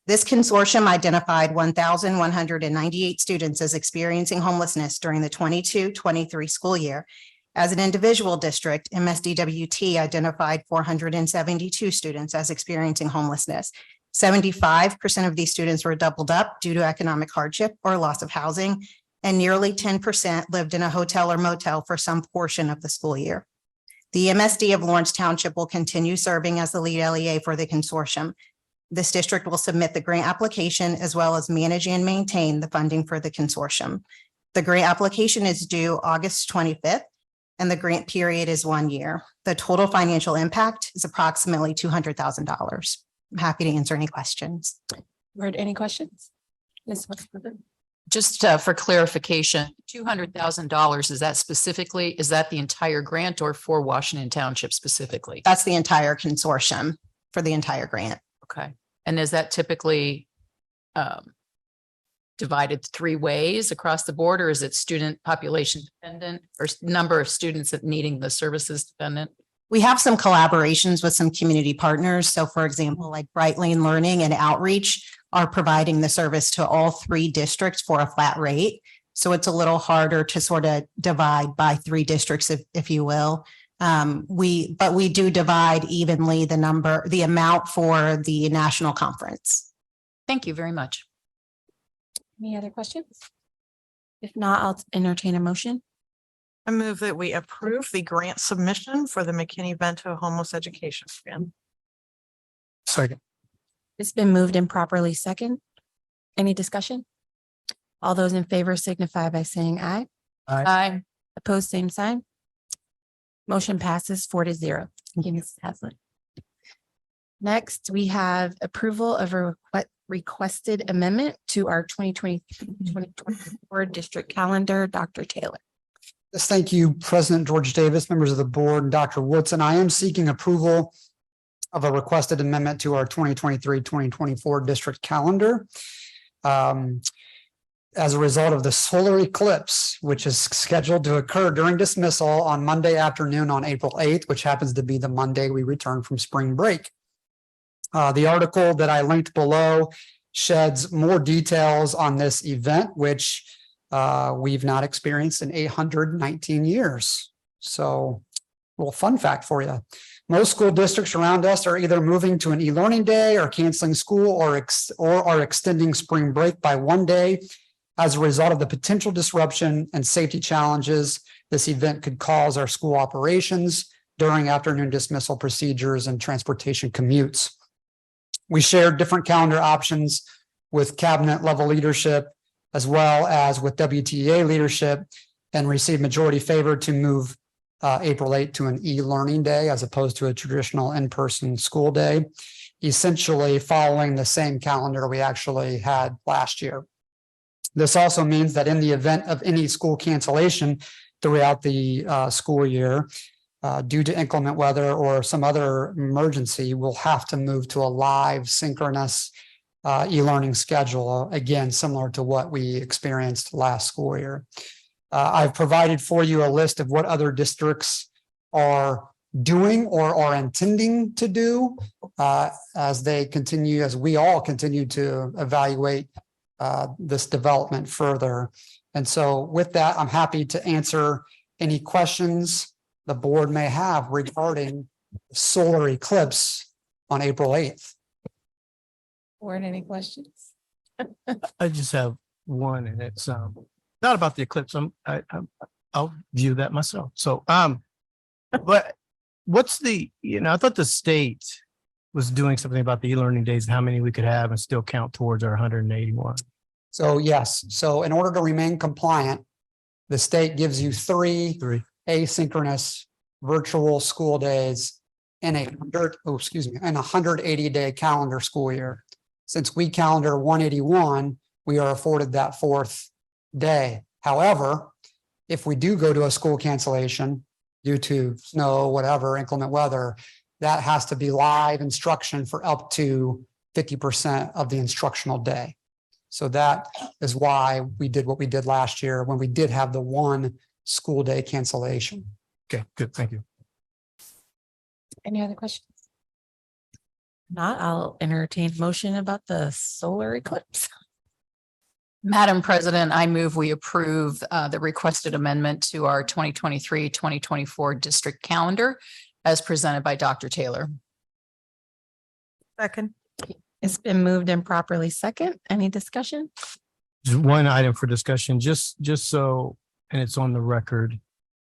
This consortium identified 1,198 students as experiencing homelessness during the 22-23 school year. As an individual district, MSDWT identified 472 students as experiencing homelessness. 75% of these students were doubled up due to economic hardship or loss of housing, and nearly 10% lived in a hotel or motel for some portion of the school year. The MSD of Lawrence Township will continue serving as the lead LEA for the consortium. This district will submit the grant application as well as manage and maintain the funding for the consortium. The grant application is due August 25th, and the grant period is 1 year. The total financial impact is approximately $200,000. I'm happy to answer any questions. Word, any questions? Ms. Westbrook? Just for clarification, $200,000, is that specifically, is that the entire grant or for Washington Township specifically? That's the entire consortium for the entire grant. Okay. And is that typically divided 3 ways across the board, or is it student population dependent or number of students that needing the services dependent? We have some collaborations with some community partners. So for example, like Bright Lane Learning and Outreach are providing the service to all 3 districts for a flat rate. So it's a little harder to sort of divide by 3 districts, if you will. But we do divide evenly the amount for the national conference. Thank you very much. Any other questions? If not, I'll entertain a motion. I move that we approve the grant submission for the McKinney-Vento Homeless Education Grant. Second. It's been moved and properly second. Any discussion? All those in favor signify by saying aye. Aye. Opposed, same sign. Motion passes 4-0. Thank you, Mrs. Haslett. Next, we have approval of a requested amendment to our 2023-2024 district calendar. Dr. Taylor. Yes, thank you, President George Davis, members of the board, and Dr. Woodson. I am seeking approval of a requested amendment to our 2023-2024 district calendar. As a result of the solar eclipse, which is scheduled to occur during dismissal on Monday afternoon on April 8th, which happens to be the Monday we return from spring break. The article that I linked below sheds more details on this event, which we've not experienced in 819 years. So, a little fun fact for you. Most school districts around us are either moving to an e-learning day or canceling school or are extending spring break by 1 day. As a result of the potential disruption and safety challenges this event could cause our school operations during afternoon dismissal procedures and transportation commutes. We shared different calendar options with cabinet level leadership as well as with WTEA leadership and received majority favor to move April 8th to an e-learning day as opposed to a traditional in-person school day, essentially following the same calendar we actually had last year. This also means that in the event of any school cancellation throughout the school year, due to inclement weather or some other emergency, we'll have to move to a live synchronous e-learning schedule, again, similar to what we experienced last school year. I've provided for you a list of what other districts are doing or are intending to do as we all continue to evaluate this development further. And so with that, I'm happy to answer any questions the board may have regarding solar eclipse on April 8th. Board, any questions? I just have one, and it's not about the eclipse. I'll view that myself. So but what's I thought the state was doing something about the e-learning days and how many we could have and still count towards our 181. So yes, so in order to remain compliant, the state gives you three asynchronous virtual school days in a 180-day calendar school year. Since we calendar 181, we are afforded that 4th day. However, if we do go to a school cancellation due to snow, whatever, inclement weather, that has to be live instruction for up to 50% of the instructional day. So that is why we did what we did last year when we did have the 1 school day cancellation. Okay, good. Thank you. Any other questions? Not, I'll entertain motion about the solar eclipse. Madam President, I move we approve the requested amendment to our 2023-2024 district calendar as presented by Dr. Taylor. Second. It's been moved and properly second. Any discussion? Just one item for discussion, just so, and it's on the record,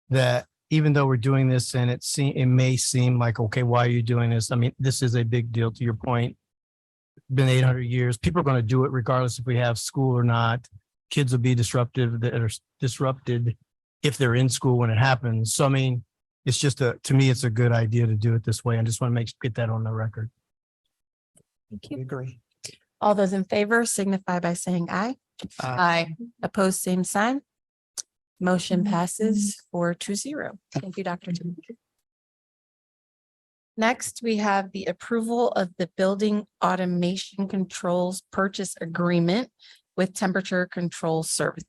that even though we're doing this and it may seem like, okay, why are you doing this? I mean, this is a big deal, to your point. Been 800 years. People are going to do it regardless if we have school or not. Kids will be disrupted if they're in school when it happens. So, I mean, it's just to me, it's a good idea to do it this way. I just want to get that on the record. Thank you. Agree. All those in favor signify by saying aye. Aye. Opposed, same sign. Motion passes 4-0. Thank you, Dr. Tim. Next, we have the approval of the building automation controls purchase agreement with Temperature Control Service.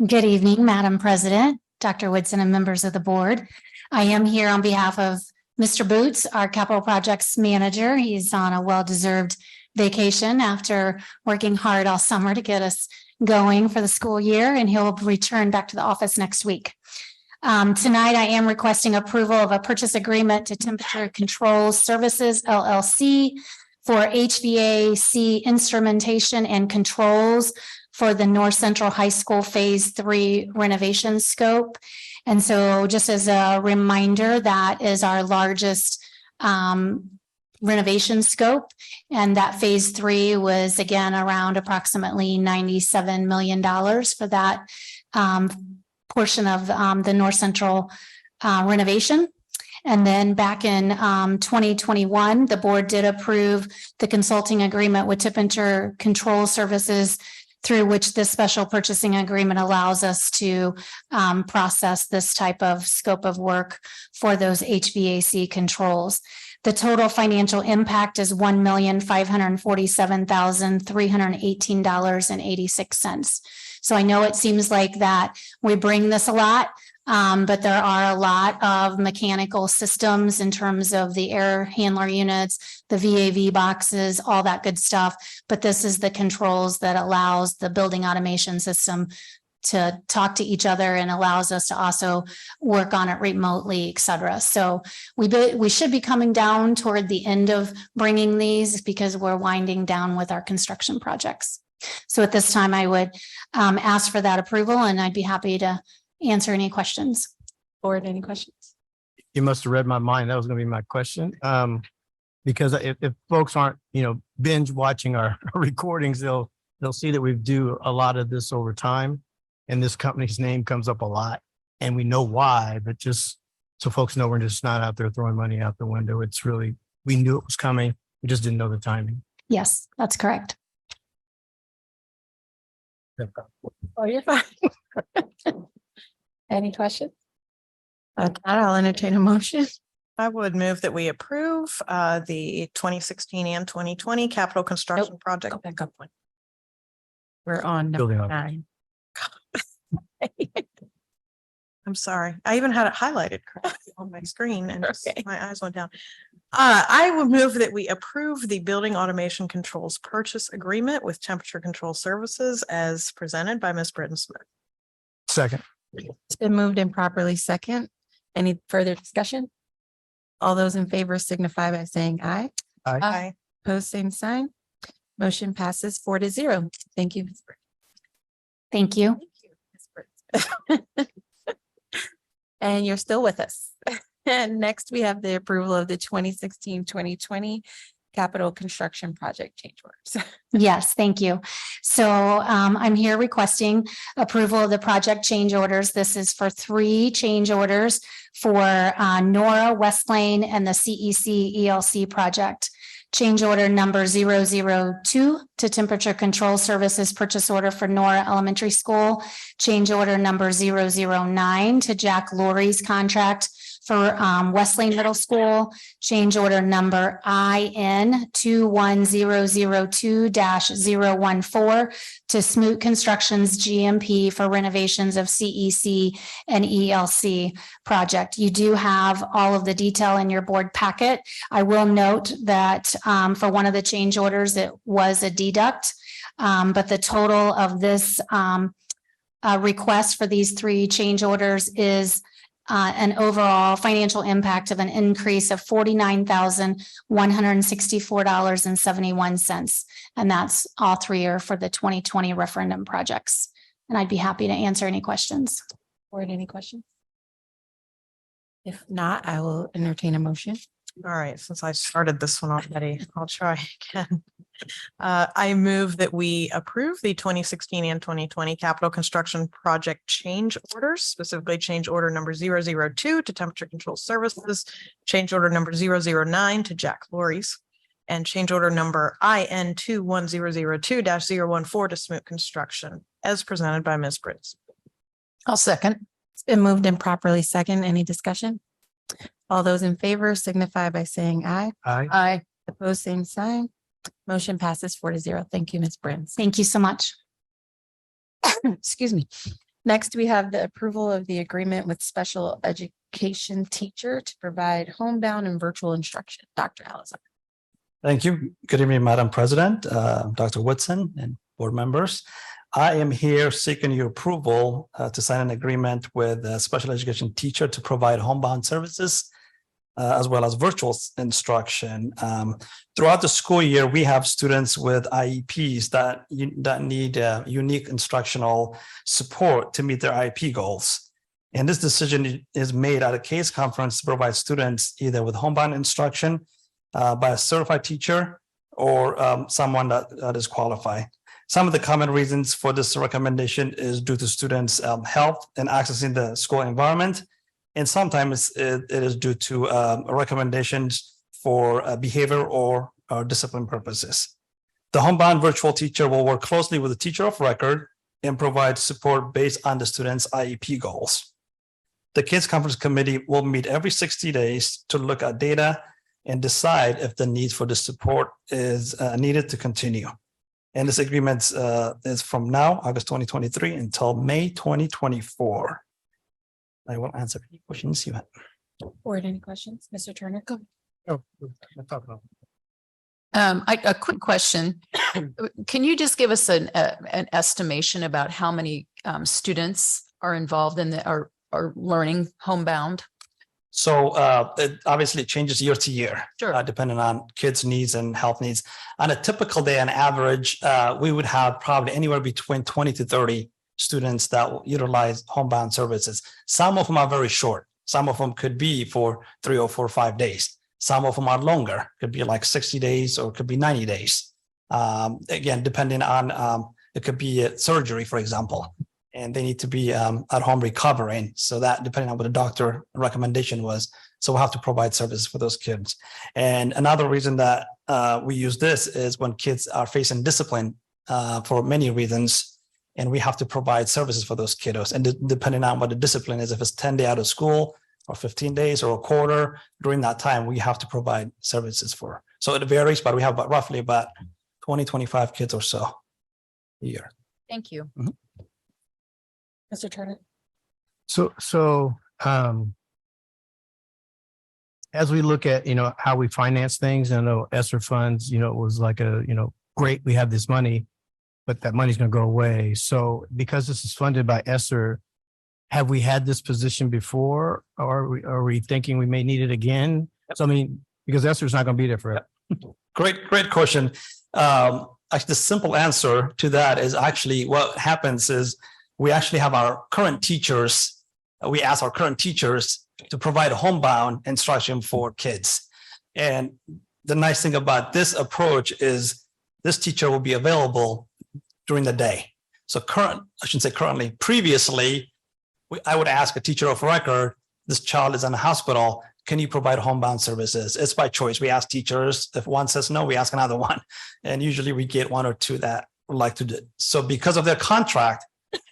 Good evening, Madam President, Dr. Woodson, and members of the board. I am here on behalf of Mr. Boots, our capital projects manager. He's on a well-deserved vacation after working hard all summer to get us going for the school year, and he'll return back to the office next week. Tonight, I am requesting approval of a purchase agreement to Temperature Control Services LLC for HVAC instrumentation and controls for the North Central High School Phase 3 renovation scope. And so just as a reminder, that is our largest renovation scope. And that Phase 3 was again around approximately $97 million for that portion of the North Central renovation. And then back in 2021, the board did approve the consulting agreement with Temperature Control Services, through which this special purchasing agreement allows us to process this type of scope of work for those HVAC controls. The total financial impact is $1,547,318.86. So I know it seems like that we bring this a lot, but there are a lot of mechanical systems in terms of the air handler units, the VAV boxes, all that good stuff. But this is the controls that allows the building automation system to talk to each other and allows us to also work on it remotely, et cetera. So we should be coming down toward the end of bringing these because we're winding down with our construction projects. So at this time, I would ask for that approval, and I'd be happy to answer any questions. Board, any questions? You must have read my mind. That was going to be my question. Because if folks aren't, binge watching our recordings, they'll see that we do a lot of this over time. And this company's name comes up a lot, and we know why, but just so folks know, we're just not out there throwing money out the window. It's really, we knew it was coming. We just didn't know the timing. Yes, that's correct. Oh, you're fine. Any questions? I'll entertain a motion. I would move that we approve the 2016 and 2020 capital construction project. Go back up one. We're on Building number up. 9. I'm sorry. I even had it highlighted correctly on my screen and just Okay. my eyes went down. I would move that we approve the building automation controls purchase agreement with Temperature Control Services as presented by Ms. Britton Smith. Second. It's been moved and properly second. Any further discussion? All those in favor signify by saying aye. Aye. Opposed, same sign. Motion passes 4-0. Thank you. Ms. Britton. Thank you. Thank you, Ms. Britton. And you're still with us. And next we have the approval of the 2016-2020 capital construction project change orders. Yes, thank you. So I'm here requesting approval of the project change orders. This is for 3 change orders for Nora, West Lane, and the CEC ELC project. Change order number 002 to Temperature Control Services purchase order for Nora Elementary School. Change order number 009 to Jack Lorry's contract for Wesleyan Middle School, change order number IN 21002-014 to Smoot Construction's GMP for renovations of CEC and ELC project. You do have all of the detail in your board packet. I will note that for one of the change orders, it was a deduct, but the total of this request for these three change orders is an overall financial impact of an increase of $49,164.71. And that's all three are for the 2020 referendum projects. And I'd be happy to answer any questions. Board, any questions? If not, I will entertain a motion. All right, since I started this one already, I'll try again. I move that we approve the 2016 and 2020 capital construction project change orders, specifically change order number 002 to Temperature Control Services, change order number 009 to Jack Lorry's, and change order number IN 21002-014 to Smoot Construction, as presented by Ms. Briggs. I'll second. It's been moved and properly second. Any discussion? All those in favor signify by saying aye. Aye. Opposed, same sign. Motion passes 4-0. Thank you, Ms. Brins. Thank you so much. Excuse me. Next, we have the approval of the agreement with special education teacher to provide homebound and virtual instruction. Dr. Allison. Thank you. Good evening, Madam President, Dr. Woodson and board members. I am here seeking your approval to sign an agreement with a special education teacher to provide homebound services as well as virtual instruction. Throughout the school year, we have students with IEPs that need unique instructional support to meet their IEP goals. And this decision is made at a case conference to provide students either with homebound instruction by a certified teacher or someone that is qualified. Some of the common reasons for this recommendation is due to students' health and accessing the school environment. And sometimes it is due to recommendations for behavior or discipline purposes. The homebound virtual teacher will work closely with the teacher of record and provide support based on the student's IEP goals. The Kids Conference Committee will meet every 60 days to look at data and decide if the need for the support is needed to continue. And this agreement is from now, August 2023, until May 2024. I will answer any questions you have. Board, any questions? Mr. Turner? Go. A quick question. Can you just give us an estimation about how many students are involved in are learning homebound? So it obviously changes year to year, Sure. Depending on kids' needs and health needs. On a typical day, on average, we would have probably anywhere between 20 to 30 students that will utilize homebound services. Some of them are very short. Some of them could be for 3 or 4 or 5 days. Some of them are longer, could be like 60 days or it could be 90 days. Again, depending on, it could be a surgery, for example, and they need to be at home recovering. So that depending on what the doctor recommendation was. So we'll have to provide services for those kids. And another reason that we use this is when kids are facing discipline for many reasons, and we have to provide services for those kiddos. And depending on what the discipline is, if it's 10 days out of school or 15 days or a quarter, during that time, we have to provide services for. So it varies, but we have roughly about 20, 25 kids or so a year. Thank you. Mr. Turner? As we look at, how we finance things, I know ESSER funds, it was like great, we have this money, but that money's going to go away. So because this is funded by ESSER, have we had this position before? Or are we thinking we may need it again? So, because ESSER is not going to be there forever. Great question. Actually, the simple answer to that is actually what happens is we actually have our current teachers. We ask our current teachers to provide homebound instruction for kids. And the nice thing about this approach is this teacher will be available during the day. So previously, I would ask a teacher of record, this child is in the hospital, can you provide homebound services? It's by choice. We ask teachers, if one says no, we ask another one. And usually we get 1 or 2 that would like to do. So because of their contract,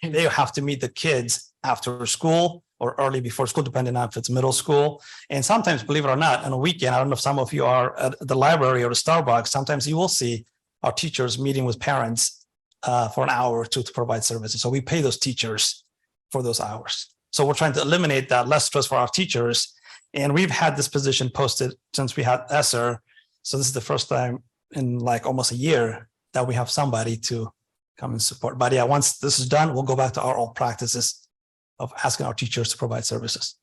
they have to meet the kids after school or early before school, depending on if it's middle school. And sometimes, believe it or not, on a weekend, I don't know if some of you are at the library or the Starbucks, sometimes you will see our teachers meeting with parents for an hour or two to provide services. So we pay those teachers for those hours. So we're trying to eliminate that, less stress for our teachers. And we've had this position posted since we had ESSER. So this is the first time in like almost a year that we have somebody to come and support. But yeah, once this is done, we'll go back to our old practices of asking our teachers to provide services.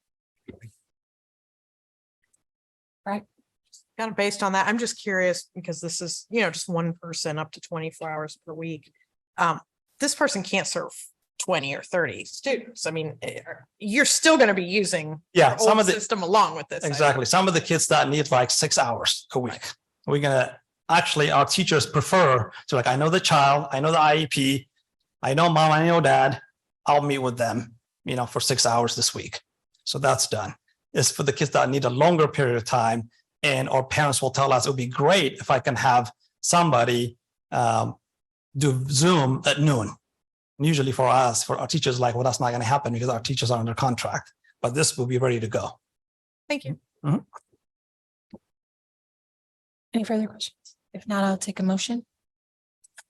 Kind of based on that, I'm just curious because this is, just one person up to 24 hours per week. This person can't serve 20 or 30 students. I mean, you're still going to be using some of the system along with this. Exactly. Some of the kids that need like 6 hours a week, we're gonna actually, our teachers prefer to like, I know the child, I know the IEP, I know mom, I know dad, I'll meet with them, for 6 hours this week. So that's done. It's for the kids that need a longer period of time. And our parents will tell us it would be great if I can have somebody do Zoom at noon. Usually for us, for our teachers, like, well, that's not going to happen because our teachers are under contract, but this will be ready to go. Thank you. Any further questions? If not, I'll take a motion.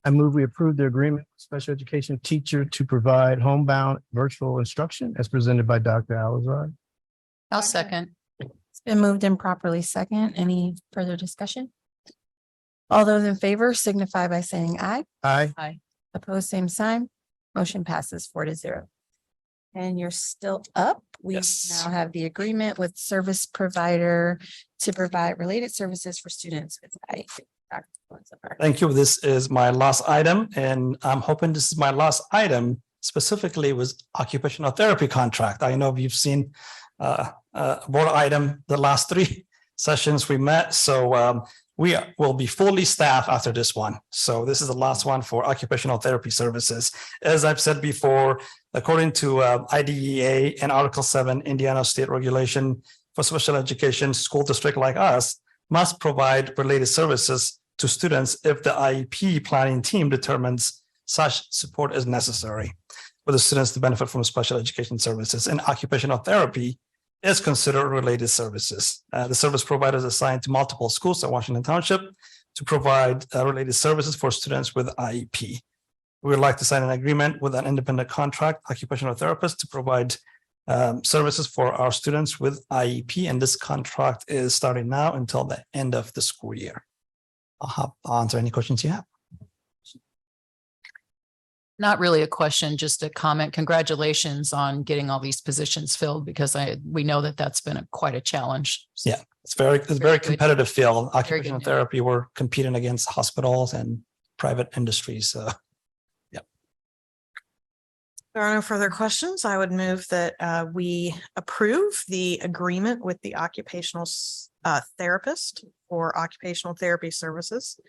I move we approve the agreement with special education teacher to provide homebound virtual instruction as presented by Dr. Alazar. I'll second. It's been moved and properly second. Any further discussion? All those in favor signify by saying aye. Aye. Aye. Opposed, same sign. Motion passes 4-0. And you're still up. We Yes. now have the agreement with service provider to provide related services for students with IEP. Dr. Elizabeth. Thank you. This is my last item, and I'm hoping this is my last item specifically with occupational therapy contract. I know you've seen board item the last 3 sessions we met. So we will be fully staffed after this one. So this is the last one for occupational therapy services. As I've said before, according to IDEA and Article 7 Indiana State Regulation for Special Education, school district like us must provide related services to students if the IEP planning team determines such support is necessary for the students to benefit from special education services. And occupational therapy is considered related services. The service provider is assigned to multiple schools at Washington Township to provide related services for students with IEP. We would like to sign an agreement with an independent contract occupational therapist to provide services for our students with IEP, and this contract is starting now until the end of the school year. I'll answer any questions you have. Not really a question, just a comment. Congratulations on getting all these positions filled because we know that that's been quite a challenge. Yeah, it's very good. competitive field. Very Occupational good. therapy, we're competing against hospitals and private industries. So There are no further questions. I would move that we approve the agreement with the occupational therapist for occupational therapy services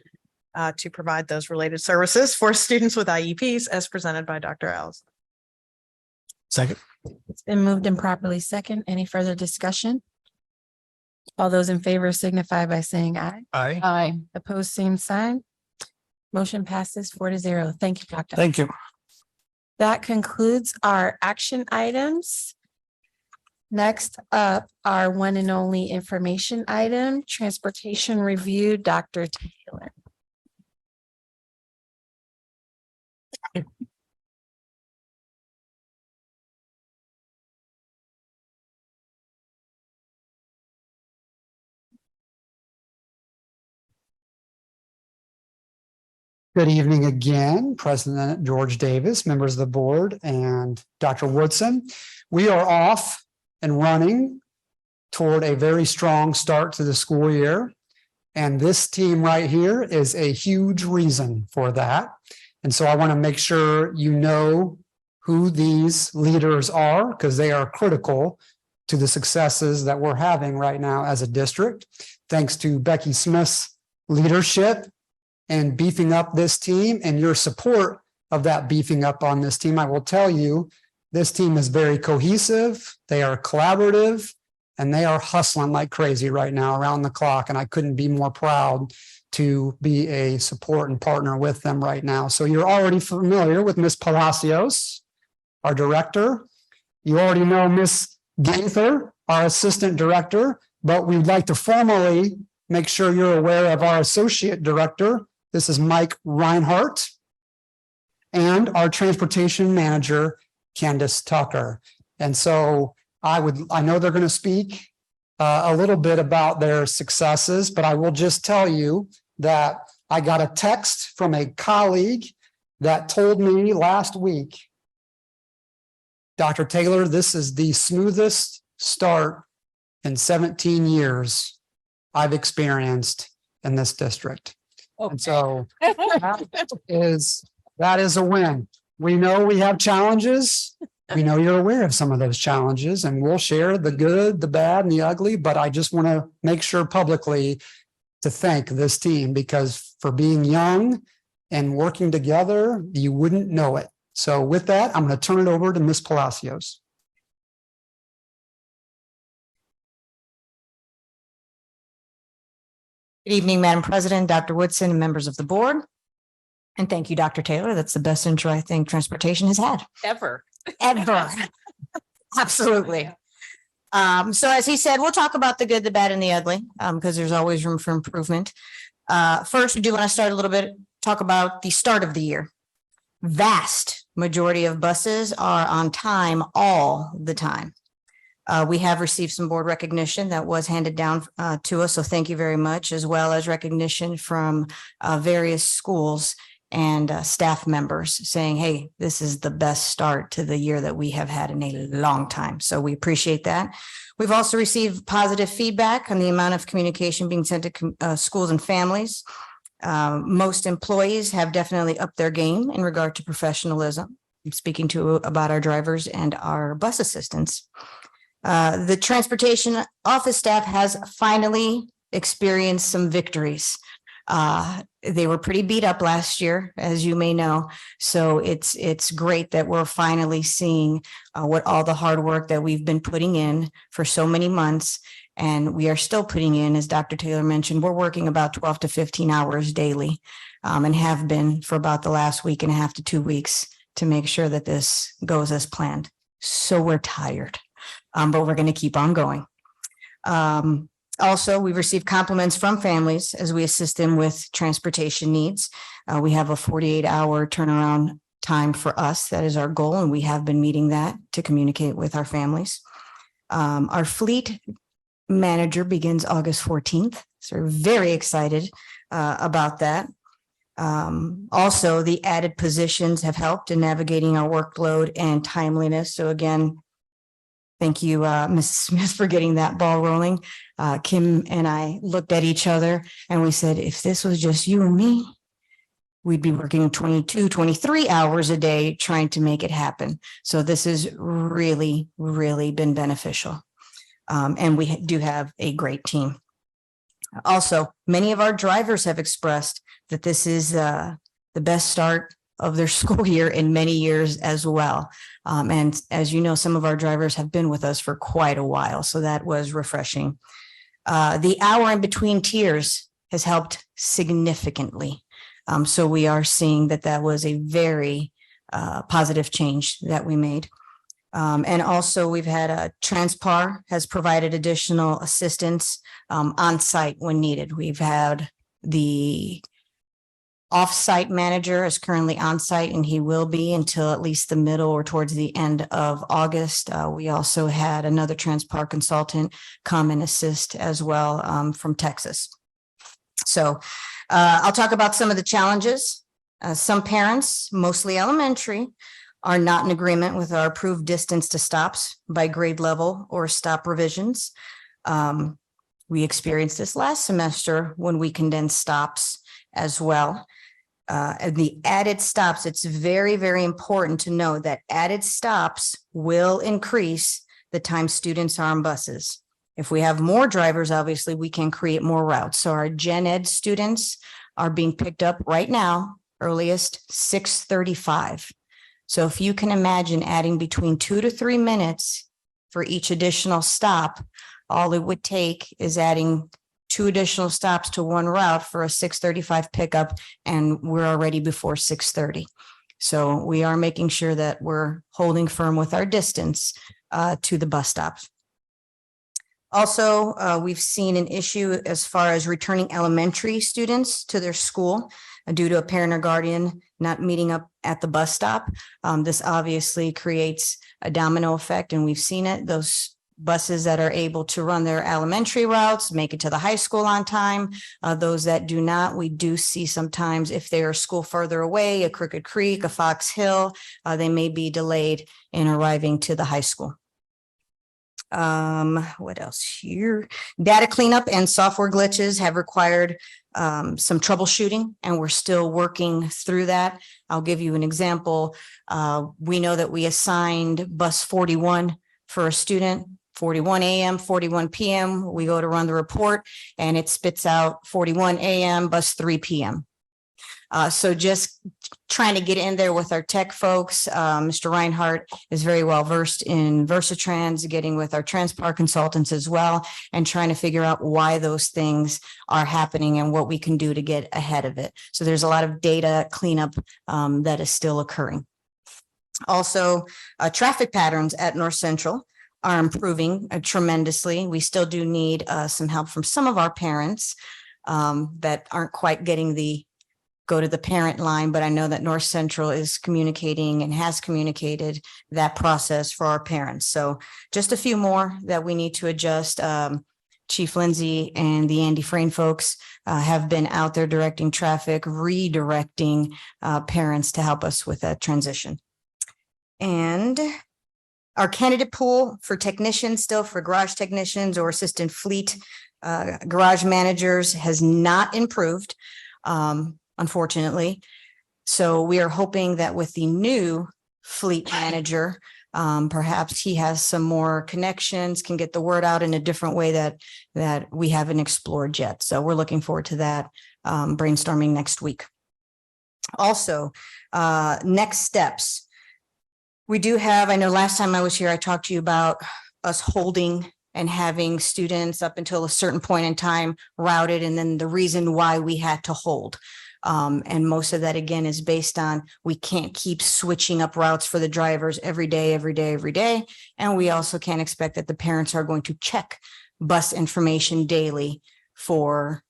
to provide those related services for students with IEPs as presented by Dr. Alice. second. It's been moved and properly second. Any further discussion? All those in favor signify by saying aye. Aye. Aye. Opposed, same sign. Motion passes 4-0. Thank you, Doctor. Thank you. That concludes our action items. Next up, our one and only information item, transportation review, Dr. Taylor. Good evening again, President George Davis, members of the board, and Dr. Woodson. We are off and running toward a very strong start to the school year. And this team right here is a huge reason for that. And so I want to make sure you know who these leaders are, because they are critical to the successes that we're having right now as a district. Thanks to Becky Smith's leadership and beefing up this team and your support of that beefing up on this team. I will tell you, this team is very cohesive. They are collaborative and they are hustling like crazy right now around the clock. And I couldn't be more proud to be a support and partner with them right now. So you're already familiar with Ms. Palacios, our director. You already know Miss Gaither, our Assistant Director, but we'd like to formally make sure you're aware of our Associate Director. This is Mike Reinhardt. And our Transportation Manager, Candace Tucker. And so I know they're going to speak a little bit about their successes, but I will just tell you that I got a text from a colleague that told me last week, Dr. Taylor, this is the smoothest start in 17 years I've experienced in this district. And so that is a win. We know we have challenges. We know you're aware of some of those challenges, and we'll share the good, the bad, and the ugly. But I just want to make sure publicly to thank this team, because for being young and working together, you wouldn't know it. So with that, I'm going to turn it over to Ms. Palacios. Good evening, Madam President, Dr. Woodson, and members of the board. And thank you, Dr. Taylor. That's the best intro I think transportation has had. Ever. Ever. Absolutely. So as he said, we'll talk about the good, the bad, and the ugly, because there's always room for improvement. First, we do want to start a little bit, talk about the start of the year. Vast majority of buses are on time all the time. We have received some board recognition that was handed down to us, so thank you very much, as well as recognition from various schools and staff members saying, hey, this is the best start to the year that we have had in a long time. So we appreciate that. We've also received positive feedback on the amount of communication being sent to schools and families. Most employees have definitely upped their game in regard to professionalism. I'm speaking about our drivers and our bus assistants. The transportation office staff has finally experienced some victories. They were pretty beat up last year, as you may know. So it's great that we're finally seeing what all the hard work that we've been putting in for so many months. And we are still putting in, as Dr. Taylor mentioned, we're working about 12 to 15 hours daily, and have been for about the last week and a half to 2 weeks to make sure that this goes as planned. So we're tired, but we're going to keep on going. Also, we've received compliments from families as we assist them with transportation needs. We have a 48-hour turnaround time for us. That is our goal, and we have been meeting that to communicate with our families. Our fleet manager begins August 14th, so we're very excited about that. Also, the added positions have helped in navigating our workload and timeliness. So again, thank you, Mrs. Smith, for getting that ball rolling. Kim and I looked at each other and we said, if this was just you and me, we'd be working 22, 23 hours a day trying to make it happen. So this has really, really been beneficial. And we do have a great team. Also, many of our drivers have expressed that this is the best start of their school year in many years as well. And as you know, some of our drivers have been with us for quite a while, so that was refreshing. The hour in between tiers has helped significantly. So we are seeing that was a very positive change that we made. And also we've had Transpar has provided additional assistance on site when needed. We've had the off-site manager is currently on site, and he will be until at least the middle or towards the end of August. We also had another Transpar consultant come and assist as well from Texas. So I'll talk about some of the challenges. Some parents, mostly elementary, are not in agreement with our approved distance to stops by grade level or stop revisions. We experienced this last semester when we condensed stops as well. And the added stops, it's very, very important to know that added stops will increase the time students are on buses. If we have more drivers, obviously we can create more routes. So our gen ed students are being picked up right now, earliest 6:35. So if you can imagine adding between 2 to 3 minutes for each additional stop, all it would take is adding 2 additional stops to one route for a 6:35 pickup, and we're already before 6:30. So we are making sure that we're holding firm with our distance to the bus stops. Also, we've seen an issue as far as returning elementary students to their school due to a parent or guardian not meeting up at the bus stop. This obviously creates a domino effect, and we've seen it. Those buses that are able to run their elementary routes make it to the high school on time. Those that do not, we do see sometimes if they are school further away, a Crooked Creek, a Fox Hill, they may be delayed in arriving to the high school. What else here? Data cleanup and software glitches have required some troubleshooting, and we're still working through that. I'll give you an example. We know that we assigned bus 41 for a student, 41 a.m., 41 p.m. We go to run the report and it spits out 41 a.m., bus 3 p.m. So just trying to get in there with our tech folks. Mr. Reinhardt is very well versed in Versatrans, getting with our Transpar consultants as well, and trying to figure out why those things are happening and what we can do to get ahead of it. So there's a lot of data cleanup that is still occurring. Also, traffic patterns at North Central are improving tremendously. We still do need some help from some of our parents that aren't quite getting the go to the parent line, but I know that North Central is communicating and has communicated that process for our parents. So just a few more that we need to adjust. Chief Lindsay and the Andy Frayne folks have been out there directing traffic, redirecting parents to help us with that transition. And our candidate pool for technicians, still for garage technicians or assistant fleet garage managers, has not improved, unfortunately. So we are hoping that with the new fleet manager, perhaps he has some more connections, can get the word out in a different way that we haven't explored yet. So we're looking forward to that brainstorming next week. Also, next steps. We do have, I know last time I was here, I talked to you about us holding and having students up until a certain point in time routed, and then the reason why we had to hold. And most of that, again, is based on we can't keep switching up routes for the drivers every day. And we also can't expect that the parents are going to check bus information daily for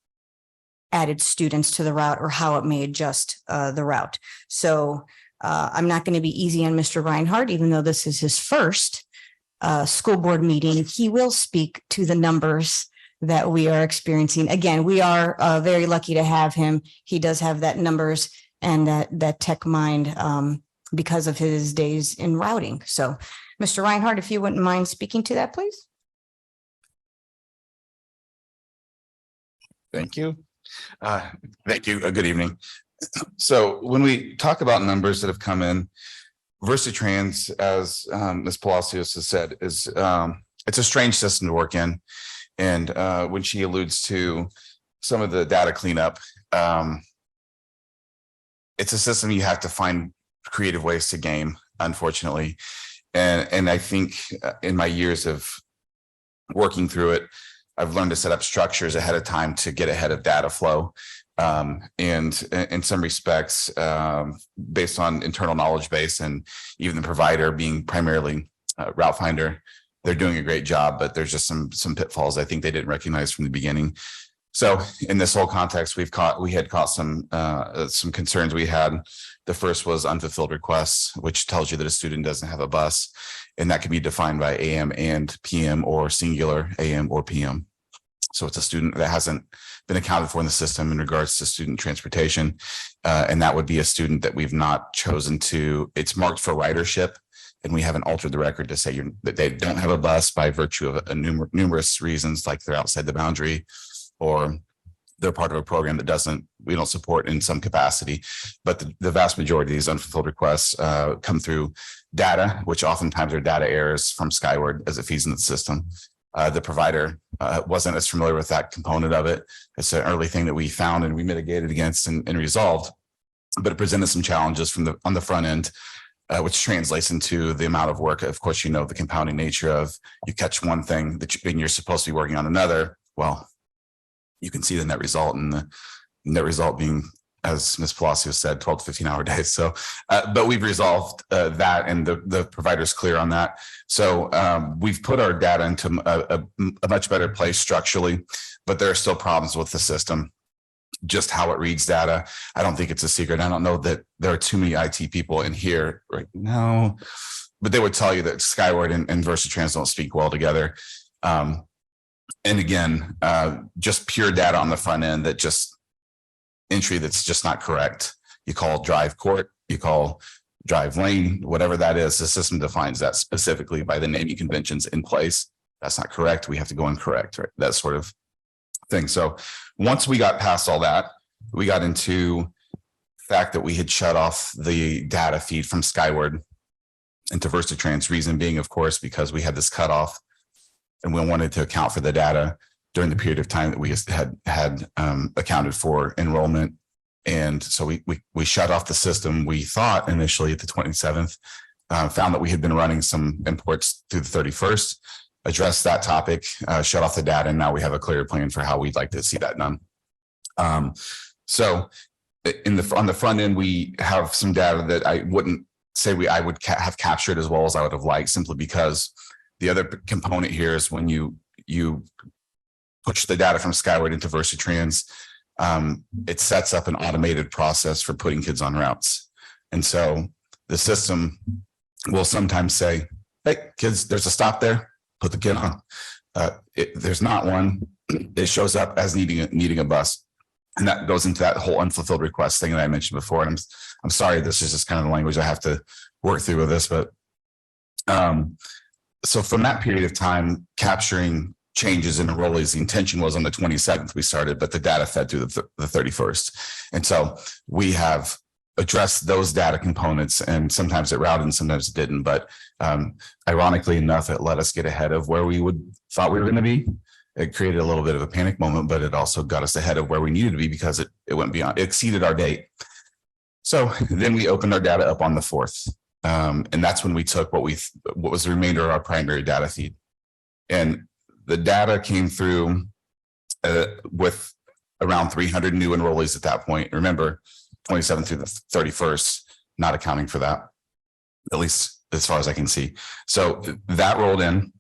added students to the route or how it may adjust the route. So I'm not going to be easy on Mr. Reinhardt, even though this is his first school board meeting. He will speak to the numbers that we are experiencing. Again, we are very lucky to have him. He does have that numbers and that tech mind because of his days in routing. So, Mr. Reinhardt, if you wouldn't mind speaking to that, please. Thank you. Thank you. Good evening. So when we talk about numbers that have come in, Versatrans, as Ms. Palacios has said, is it's a strange system to work in. And when she alludes to some of the data cleanup, it's a system you have to find creative ways to game, unfortunately. And I think in my years of working through it, I've learned to set up structures ahead of time to get ahead of data flow. And in some respects, based on internal knowledge base and even the provider being primarily Route Finder, they're doing a great job, but there's just some pitfalls I think they didn't recognize from the beginning. So in this whole context, we had caught some concerns we had. The first was unfulfilled requests, which tells you that a student doesn't have a bus, and that can be defined by AM and PM or singular AM or PM. So it's a student that hasn't been accounted for in the system in regards to student transportation. And that would be a student that we've not chosen to, it's marked for ridership, and we haven't altered the record to say that they don't have a bus by virtue of numerous reasons, like they're outside the boundary or they're part of a program that we don't support in some capacity. But the vast majority of these unfulfilled requests come through data, which oftentimes are data errors from Skyward as it feeds into the system. The provider wasn't as familiar with that component of it. It's an early thing that we found and we mitigated against and resolved, but it presented some challenges on the front end, which translates into the amount of work. Of course, the compounding nature of you catch one thing and you're supposed to be working on another. Well, you can see the net result, and the net result being as Ms. Palacio said, 12 to 15 hour days. So, but we've resolved that, and the provider's clear on that. So we've put our data into a much better place structurally, but there are still problems with the system. Just how it reads data. I don't think it's a secret. I don't know that there are too many IT people in here right now, but they would tell you that Skyward and VersaTrans don't speak well together. And again, just pure data on the front end that just entry that's just not correct. You call drive court, you call drive lane, whatever that is, the system defines that specifically by the naming conventions in place. That's not correct. We have to go and correct, right? That sort of thing. So once we got past all that, we got into the fact that we had shut off the data feed from Skyward into VersaTrans. Reason being, of course, because we had this cutoff and we wanted to account for the data during the period of time that we had accounted for enrollment. And so we shut off the system. We thought initially at the 27th, found that we had been running some imports through the 31st, addressed that topic, shut off the data, and now we have a clear plan for how we'd like to see that done. So on the front end, we have some data that I wouldn't say I would have captured as well as I would have liked, simply because the other component here is when you push the data from Skyward into VersaTrans, it sets up an automated process for putting kids on routes. And so the system will sometimes say, hey, kids, there's a stop there, put the kid on. There's not one. It shows up as needing a bus. And that goes into that whole unfulfilled request thing that I mentioned before. And I'm sorry, this is just kind of the language I have to work through with this. But so from that period of time, capturing changes in enrollees, the intention was on the 27th we started, but the data fed through the 31st. And so we have addressed those data components, and sometimes it routed and sometimes it didn't. But ironically enough, it let us get ahead of where we thought we were going to be. It created a little bit of a panic moment, but it also got us ahead of where we needed to be because it went beyond, it exceeded our date. So then we opened our data up on the 4th. And that's when we took what was the remainder of our primary data feed. And the data came through with around 300 new enrollees at that point. Remember, 27th through the 31st, not accounting for that, at least as far as I can see. So that rolled in.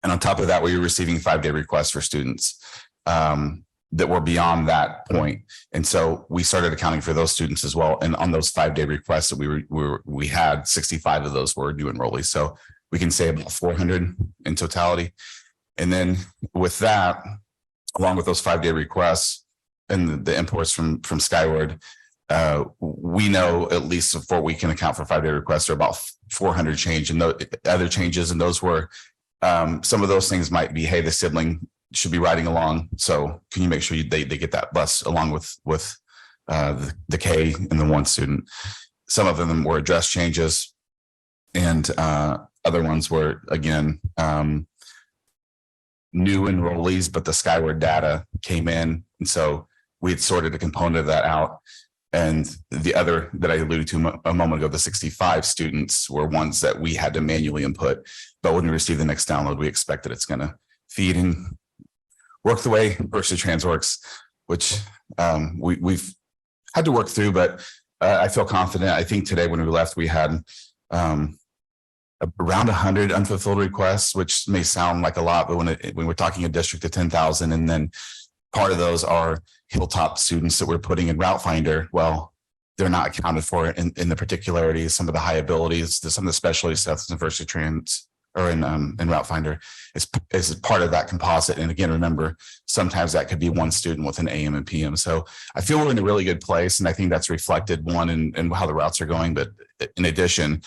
And on top of that, we were receiving 5-day requests for students that were beyond that point. And so we started accounting for those students as well. And on those 5-day requests that we had, 65 of those were new enrollees. So we can say about 400 in totality. And then with that, along with those 5-day requests and the imports from Skyward, we know at least before we can account for 5-day requests are about 400 change and other changes. And those were some of those things might be, hey, the sibling should be riding along. So can you make sure they get that bus along with the K and the 1 student? Some of them were address changes, and other ones were, again, new enrollees, but the Skyward data came in. And so we had sorted a component of that out. And the other that I alluded to a moment ago, the 65 students were ones that we had to manually input. But when we receive the next download, we expect that it's going to feed and work the way VersaTrans works, which we've had to work through. But I feel confident. I think today when we left, we had around 100 unfulfilled requests, which may sound like a lot, but when we're talking a district of 10,000, and then part of those are Hilltop students that we're putting in Route Finder, well, they're not accounted for in the particularities, some of the high abilities, some of the specialty stuff in VersaTrans or in Route Finder is part of that composite. And again, remember, sometimes that could be 1 student with an AM and PM. So I feel we're in a really good place, and I think that's reflected in how the routes are going. But in addition,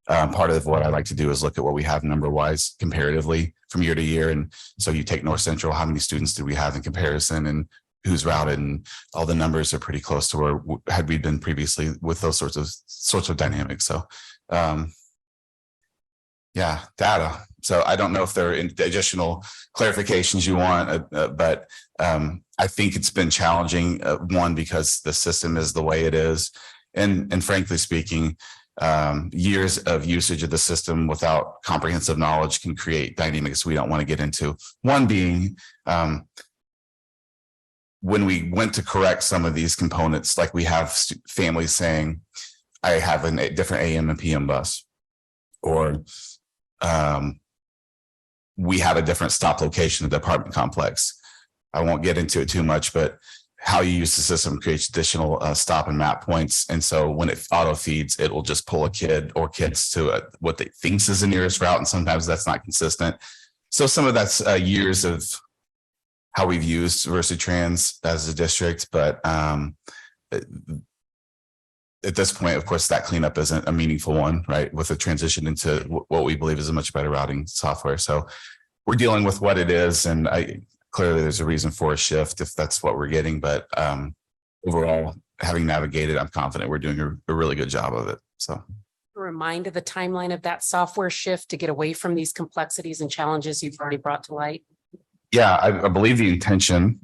part of what I like to do is look at what we have number wise comparatively from year to year. And so you take North Central, how many students do we have in comparison, and who's routed, and all the numbers are pretty close to where had we been previously with those sorts of dynamics. So yeah, data. So I don't know if there are additional clarifications you want, but I think it's been challenging, one, because the system is the way it is. And frankly speaking, years of usage of the system without comprehensive knowledge can create dynamics we don't want to get into. One being when we went to correct some of these components, like we have families saying, I have a different AM and PM bus, or we have a different stop location in the apartment complex. I won't get into it too much, but how you use the system creates additional stop and map points. And so when it auto feeds, it will just pull a kid or kids to what they thinks is the nearest route. And sometimes that's not consistent. So some of that's years of how we've used VersaTrans as a district. But at this point, of course, that cleanup isn't a meaningful one, right? With a transition into what we believe is a much better routing software. So we're dealing with what it is. And clearly there's a reason for a shift if that's what we're getting. But overall, having navigated, I'm confident we're doing a really good job of it. So Remind of the timeline of that software shift to get away from these complexities and challenges you've already brought to light. yeah, I believe the intention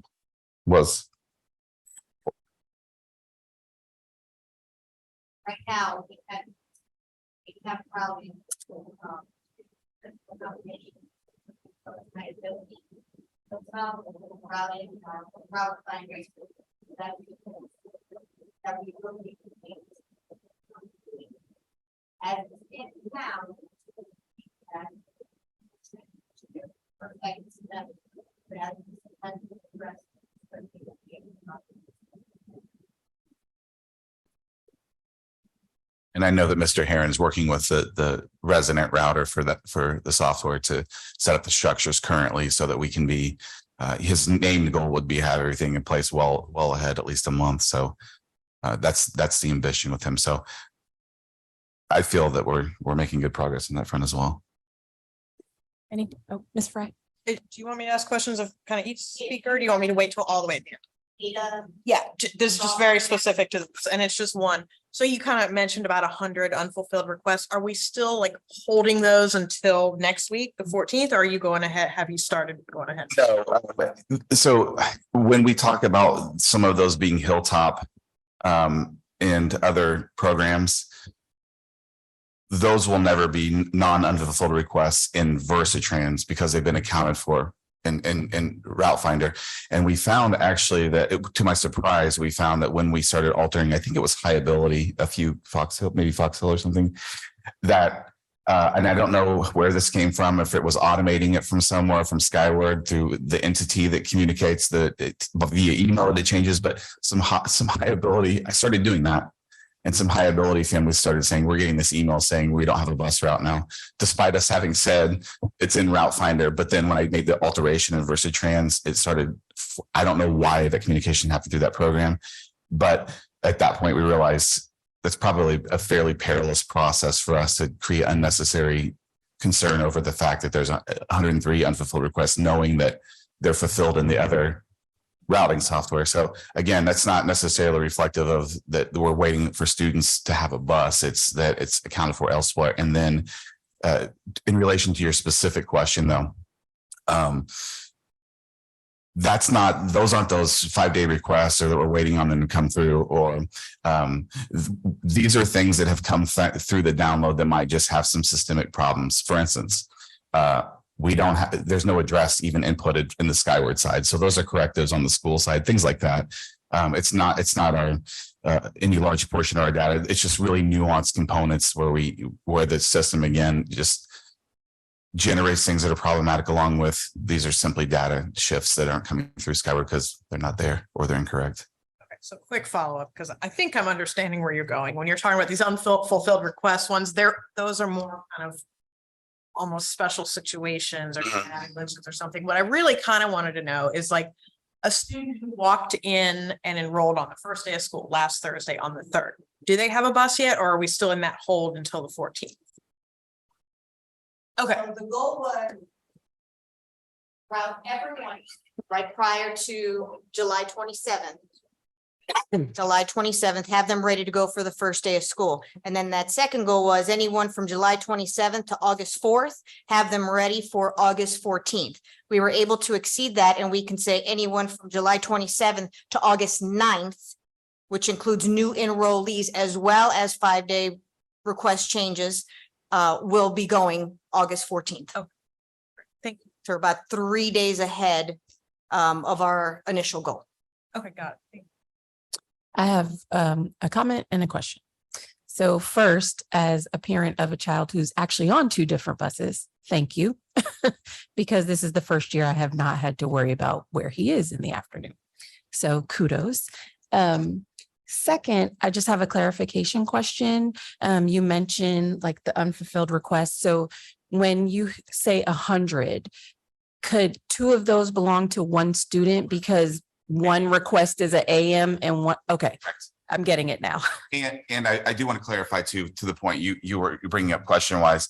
was Right now, we have routing. Route finders. That we will be. As it now. And I know that Mr. Heron's working with the resident router for the software to set up the structures currently so that we can be, his named goal would be have everything in place well ahead, at least a month. So that's the ambition with him. So I feel that we're making good progress on that front as well. Ms. Fry? Do you want me to ask questions of kind of each speaker? Or do you want me to wait till all the way at the end? Yeah, this is just very specific to this, and it's just one. So you kind of mentioned about 100 unfulfilled requests. Are we still like holding those until next week, the 14th? Or are you going ahead? Have you started going ahead? No. So when we talk about some of those being Hilltop and other programs, those will never be non-unfulfilled requests in VersaTrans because they've been accounted for in Route Finder. And we found actually that to my surprise, we found that when we started altering, I think it was High Ability, a few Foxhill, maybe Foxhill or something, that and I don't know where this came from, if it was automating it from somewhere, from Skyward through the entity that communicates via email that it changes, but some High Ability, I started doing that. And some High Ability families started saying, we're getting this email saying we don't have a bus route now, despite us having said it's in Route Finder. But then when I made the alteration in VersaTrans, it started, I don't know why the communication happened through that program. But at that point, we realized that's probably a fairly perilous process for us to create unnecessary concern over the fact that there's 103 unfulfilled requests, knowing that they're fulfilled in the other routing software. So again, that's not necessarily reflective of that we're waiting for students to have a bus. It's that it's accounted for elsewhere. And then in relation to your specific question though, those aren't those 5-day requests or that we're waiting on them to come through, or these are things that have come through the download that might just have some systemic problems. For instance, there's no address even inputted in the Skyward side. So those are correctives on the school side, things like that. It's not our any large portion of our data. It's just really nuanced components where the system again just generates things that are problematic, along with these are simply data shifts that aren't coming through Skyward because they're not there or they're incorrect. Okay, so quick follow-up, because I think I'm understanding where you're going. When you're talking about these unfulfilled request ones, those are more kind of almost special situations or or something. What I really kind of wanted to know is like a student who walked in and enrolled on the first day of school last Thursday on the 3rd. Do they have a bus yet, or are we still in that hold until the 14th? Okay. So the goal was route everyone right prior to July 27th. July 27th, have them ready to go for the first day of school. And then that second goal was anyone from July 27th to August 4th, have them ready for August 14th. We were able to exceed that, and we can say anyone from July 27th to August 9th, which includes new enrollees as well as 5-day request changes, will be going August 14th. Oh, thank you. So about 3 days ahead of our initial goal. Okay, got it. I have a comment and a question. So first, as a parent of a child who's actually on two different buses, thank you. Because this is the first year I have not had to worry about where he is in the afternoon. So kudos. Second, I just have a clarification question. You mentioned like the unfulfilled requests. So when you say 100, could two of those belong to one student because one request is an AM and one, okay, I'm getting it now. And I do want to clarify to the point you were bringing up question wise,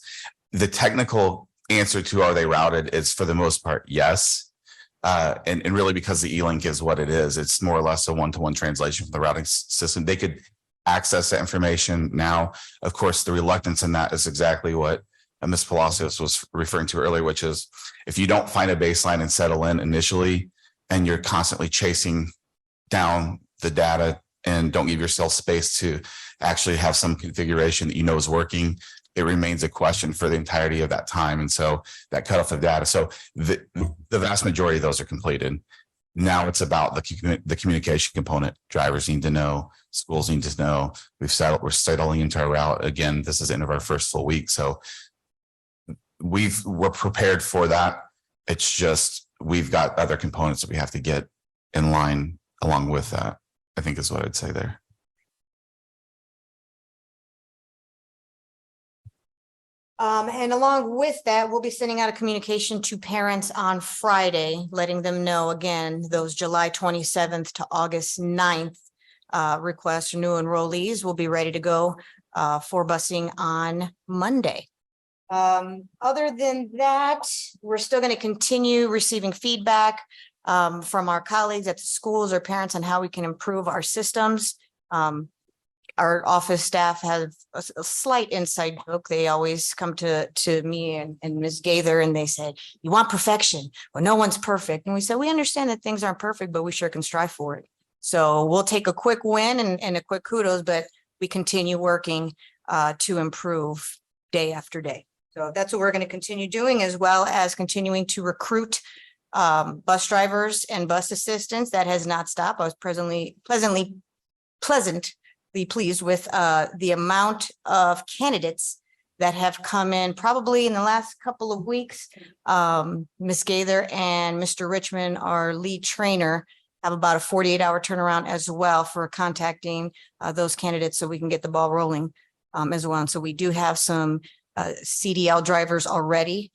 the technical answer to are they routed is for the most part, yes. And really because the E-Link is what it is, it's more or less a one-to-one translation from the routing system. They could access that information now. Of course, the reluctance in that is exactly what Ms. Palacios was referring to earlier, which is if you don't find a baseline and settle in initially, and you're constantly chasing down the data and don't give yourself space to actually have some configuration that you know is working, it remains a question for the entirety of that time. And so that cutoff of data. So the vast majority of those are completed. Now it's about the communication component. Drivers need to know, schools need to know. We're settling into our route. Again, this is the end of our first full week. So we're prepared for that. It's just, we've got other components that we have to get in line along with that, I think is what I'd say there. And along with that, we'll be sending out a communication to parents on Friday, letting them know, again, those July 27th to August 9th requests for new enrollees will be ready to go for busing on Monday. Other than that, we're still going to continue receiving feedback from our colleagues at the schools or parents on how we can improve our systems. Our office staff have a slight inside joke. They always come to me and Ms. Gaither and they say, you want perfection. Well, no one's perfect. And we said, we understand that things aren't perfect, but we sure can strive for it. So we'll take a quick win and a quick kudos, but we continue working to improve day after day. So that's what we're going to continue doing, as well as continuing to recruit bus drivers and bus assistants. That has not stopped. I was pleasantly pleased with the amount of candidates that have come in probably in the last couple of weeks. Ms. Gaither and Mr. Richmond, our lead trainer, have about a 48-hour turnaround as well for contacting those candidates so we can get the ball rolling as well. And so we do have some CDL drivers already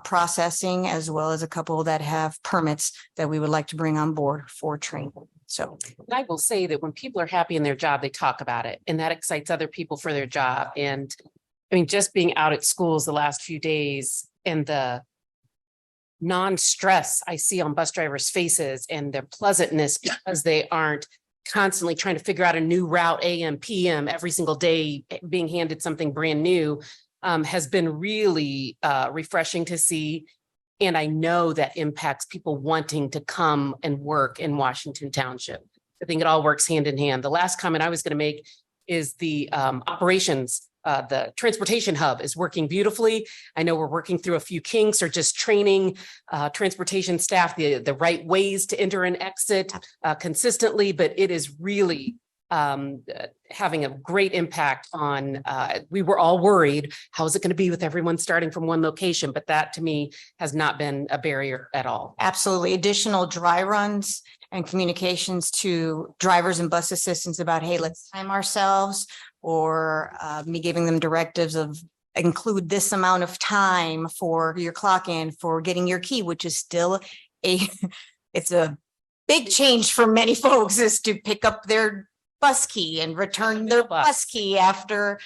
processing, as well as a couple that have permits that we would like to bring on board for training. So And I will say that when people are happy in their job, they talk about it, and that excites other people for their job. And I mean, just being out at schools the last few days and the non-stress I see on bus drivers' faces and their pleasantness because they aren't constantly trying to figure out a new route AM, PM every single day, being handed something brand new, has been really refreshing to see. And I know that impacts people wanting to come and work in Washington Township. I think it all works hand in hand. The last comment I was going to make is the operations, the transportation hub is working beautifully. I know we're working through a few kinks or just training transportation staff the right ways to enter and exit consistently, but it is really having a great impact on, we were all worried, how is it going to be with everyone starting from one location? But that to me has not been a barrier at all. absolutely. Additional dry runs and communications to drivers and bus assistants about, hey, let's time ourselves, or me giving them directives of include this amount of time for your clock in, for getting your key, which is still it's a big change for many folks, is to pick up their bus key and return their bus key after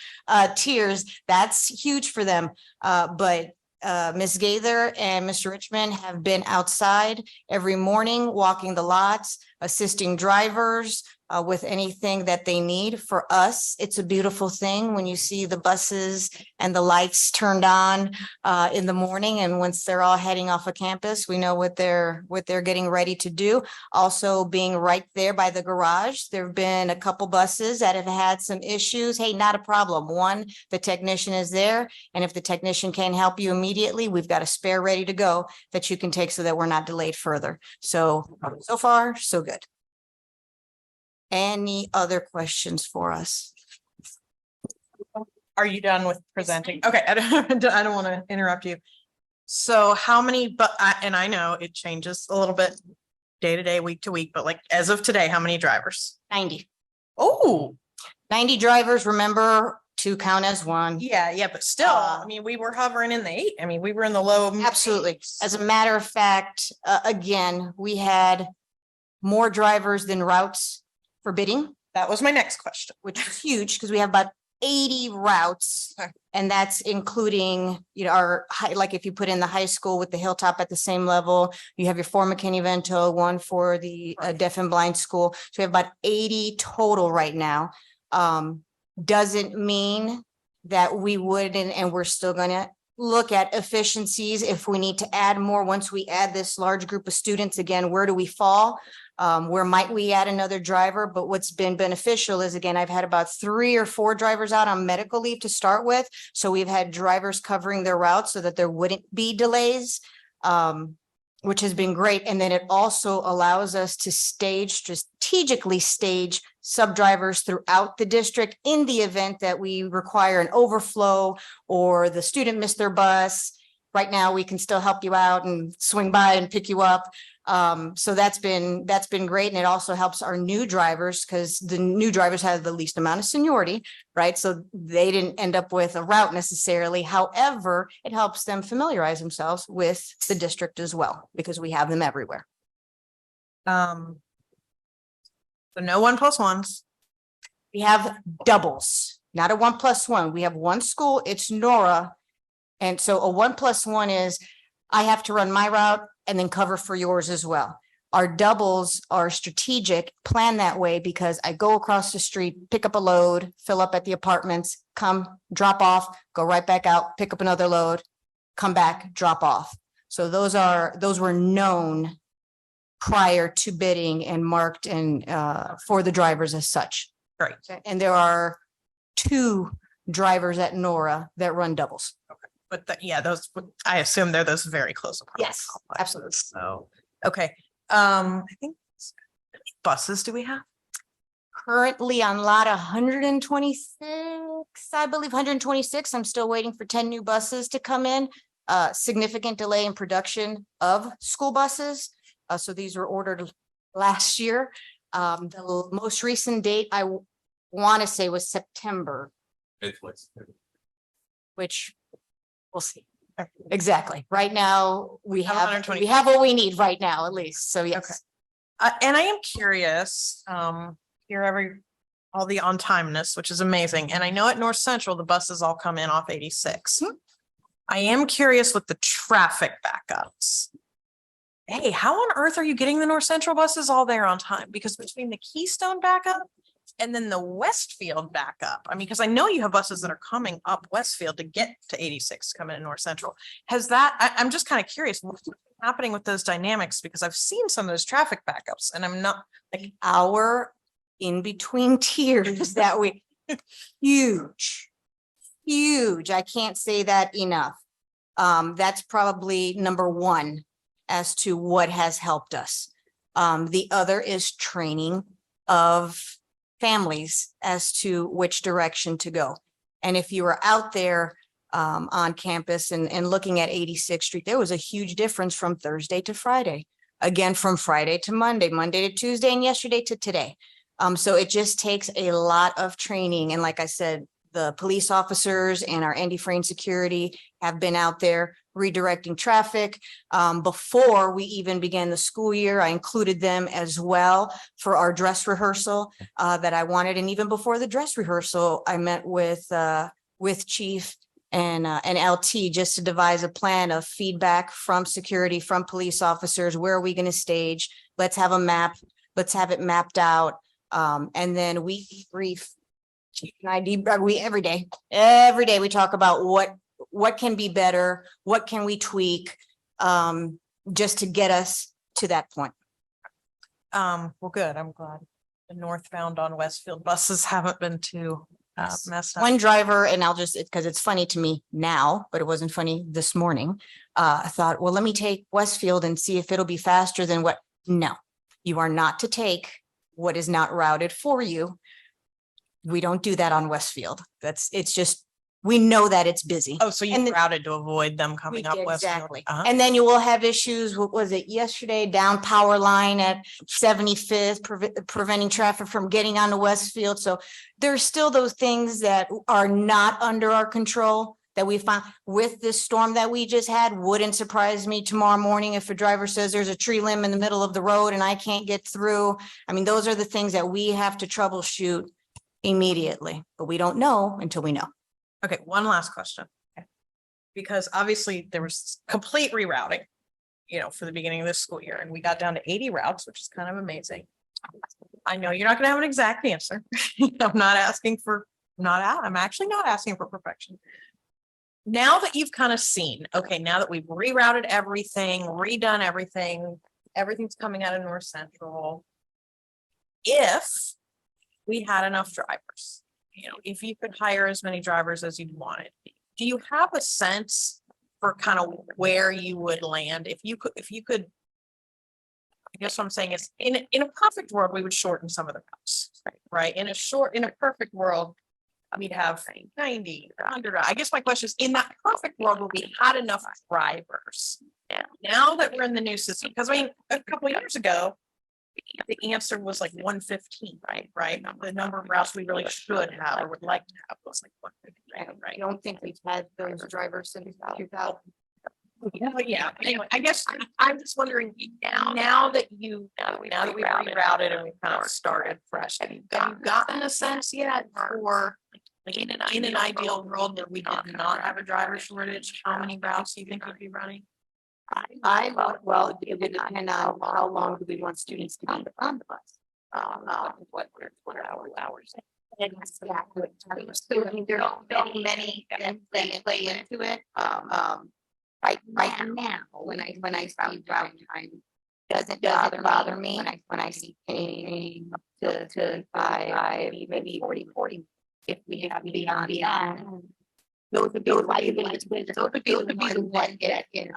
tiers. That's huge for them. But Ms. Gaither and Mr. Richmond have been outside every morning, walking the lots, assisting drivers with anything that they need. For us, it's a beautiful thing when you see the buses and the lights turned on in the morning. And once they're all heading off of campus, we know what they're getting ready to do. Also being right there by the garage, there have been a couple buses that have had some issues. Hey, not a problem. One, the technician is there. And if the technician can't help you immediately, we've got a spare ready to go that you can take so that we're not delayed further. So far, so good. Any other questions for us? Are you done with presenting? Okay, I don't want to interrupt you. So how many, and I know it changes a little bit day to day, week to week, but like as of today, how many drivers? 90. Oh, 90 drivers, remember, to count as one. yeah, but still, I mean, we were hovering in the 8. I mean, we were in the low. Absolutely. As a matter of fact, again, we had more drivers than routes for bidding, That was my next question. which is huge because we have about 80 routes. And that's including, our high, like if you put in the high school with the Hilltop at the same level, you have your Fort McKinney-Vento, one for the deaf and blind school. So we have about 80 total right now. Doesn't mean that we wouldn't, and we're still gonna look at efficiencies if we need to add more. Once we add this large group of students, again, where do we fall? Where might we add another driver? But what's been beneficial is, again, I've had about 3 or 4 drivers out on medical leave to start with. So we've had drivers covering their routes so that there wouldn't be delays, which has been great. And then it also allows us to strategically stage sub-drivers throughout the district in the event that we require an overflow or the student missed their bus. Right now, we can still help you out and swing by and pick you up. So that's been great. And it also helps our new drivers because the new drivers have the least amount of seniority, right? So they didn't end up with a route necessarily. However, it helps them familiarize themselves with the district as well, because we have them everywhere. So no 1+1s. We have doubles, not a 1+1. We have one school, it's Nora. And so a 1+1 is I have to run my route and then cover for yours as well. Our doubles are strategic, plan that way because I go across the street, pick up a load, fill up at the apartments, come, drop off, go right back out, pick up another load, come back, drop off. So those were known prior to bidding and marked and for the drivers as such. Right. And there are 2 drivers at Nora that run doubles. But those, I assume they're those very close apart. Yes, absolutely. So, okay. I think how many buses do we have? Currently on lot 126, I believe 126. I'm still waiting for 10 new buses to come in. Significant delay in production of school buses. So these were ordered last year. The most recent date I want to say was September, which we'll see. Exactly. Right now, we have what we need right now, at least. So yes. And I am curious, all the on timeness, which is amazing. And I know at North Central, the buses all come in off 86. I am curious with the traffic backups. Hey, how on earth are you getting the North Central buses all there on time? Because between the Keystone backup and then the Westfield backup, I mean, because I know you have buses that are coming up Westfield to get to 86 coming in North Central. I'm just kind of curious what's happening with those dynamics, because I've seen some of those traffic backups and I'm not like our in between tiers that we huge. I can't say that enough. That's probably number 1 as to what has helped us. The other is training of families as to which direction to go. And if you were out there on campus and looking at 86th Street, there was a huge difference from Thursday to Friday. Again, from Friday to Monday, Monday to Tuesday, and yesterday to today. So it just takes a lot of training. And like I said, the police officers and our Andy Frayne security have been out there redirecting traffic. Before we even began the school year, I included them as well for our dress rehearsal that I wanted. And even before the dress rehearsal, I met with Chief and LT just to devise a plan of feedback from security, from police officers. Where are we going to stage? Let's have a map. Let's have it mapped out. And then we debrief. Every day we talk about what can be better, what can we tweak, just to get us to that point. well, good. I'm glad the northbound on Westfield buses haven't been too messed up. One driver, and I'll just, because it's funny to me now, but it wasn't funny this morning. I thought, well, let me take Westfield and see if it'll be faster than what. No, you are not to take what is not routed for you. We don't do that on Westfield. It's just, we know that it's busy. Oh, so you And the- routed to avoid them coming up Westfield? Exactly. Uh-huh. And then you will have issues, what was it yesterday, down power line at 75th, preventing traffic from getting onto Westfield. So there's still those things that are not under our control that we found with this storm that we just had. Wouldn't surprise me tomorrow morning if a driver says there's a tree limb in the middle of the road and I can't get through. I mean, those are the things that we have to troubleshoot immediately, but we don't know until we know. Okay, one last question. Because obviously there was complete rerouting, for the beginning of this school year, and we got down to 80 routes, which is kind of amazing. I know you're not gonna have an exact answer. I'm actually not asking for perfection. Now that you've kind of seen, okay, now that we've rerouted everything, redone everything, everything's coming out of North Central. If we had enough drivers, if you could hire as many drivers as you wanted, do you have a sense for kind of where you would land? If you could, I guess what I'm saying is in a perfect world, we would shorten some of the routes, right? In a perfect world, we'd have 90, 100. I guess my question is, in that perfect world, will we had enough drivers? Now that we're in the new system, because a couple of years ago, the answer was like 115, right? The number of routes we really should have or would like to have was like 115, right? I don't think we've had those drivers since 2000. Yeah, anyway, I guess I'm just wondering now that we've rerouted and we've kind of started fresh, have you gotten a sense yet for in an ideal world that we did not have a driver shortage, how many routes do you think we'd be running? Well, it would depend on how long do we want students to be on the bus? What hours? Exactly. So I mean, there are many things that play into it. Right now, when I see route time, doesn't bother me when I see paying to 5, maybe 40, if we have to be on the end. Those would be the ones that get in.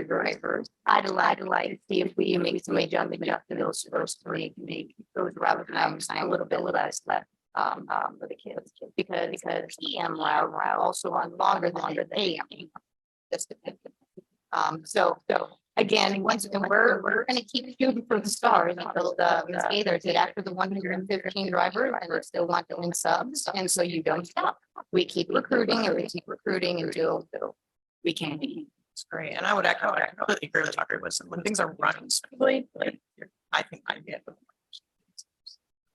Drivers. I'd like to see if we make some adjustment to those first to make those route times a little bit less left for the kids because PM route also on longer than AM. So again, we're gonna keep shooting for the stars until Ms. Gaither did after the 115 drivers, I still want the subs, and so you don't stop. We keep recruiting until we can. It's great, and I completely agree with Dr. Woodson. When things are running smoothly, I think I get them.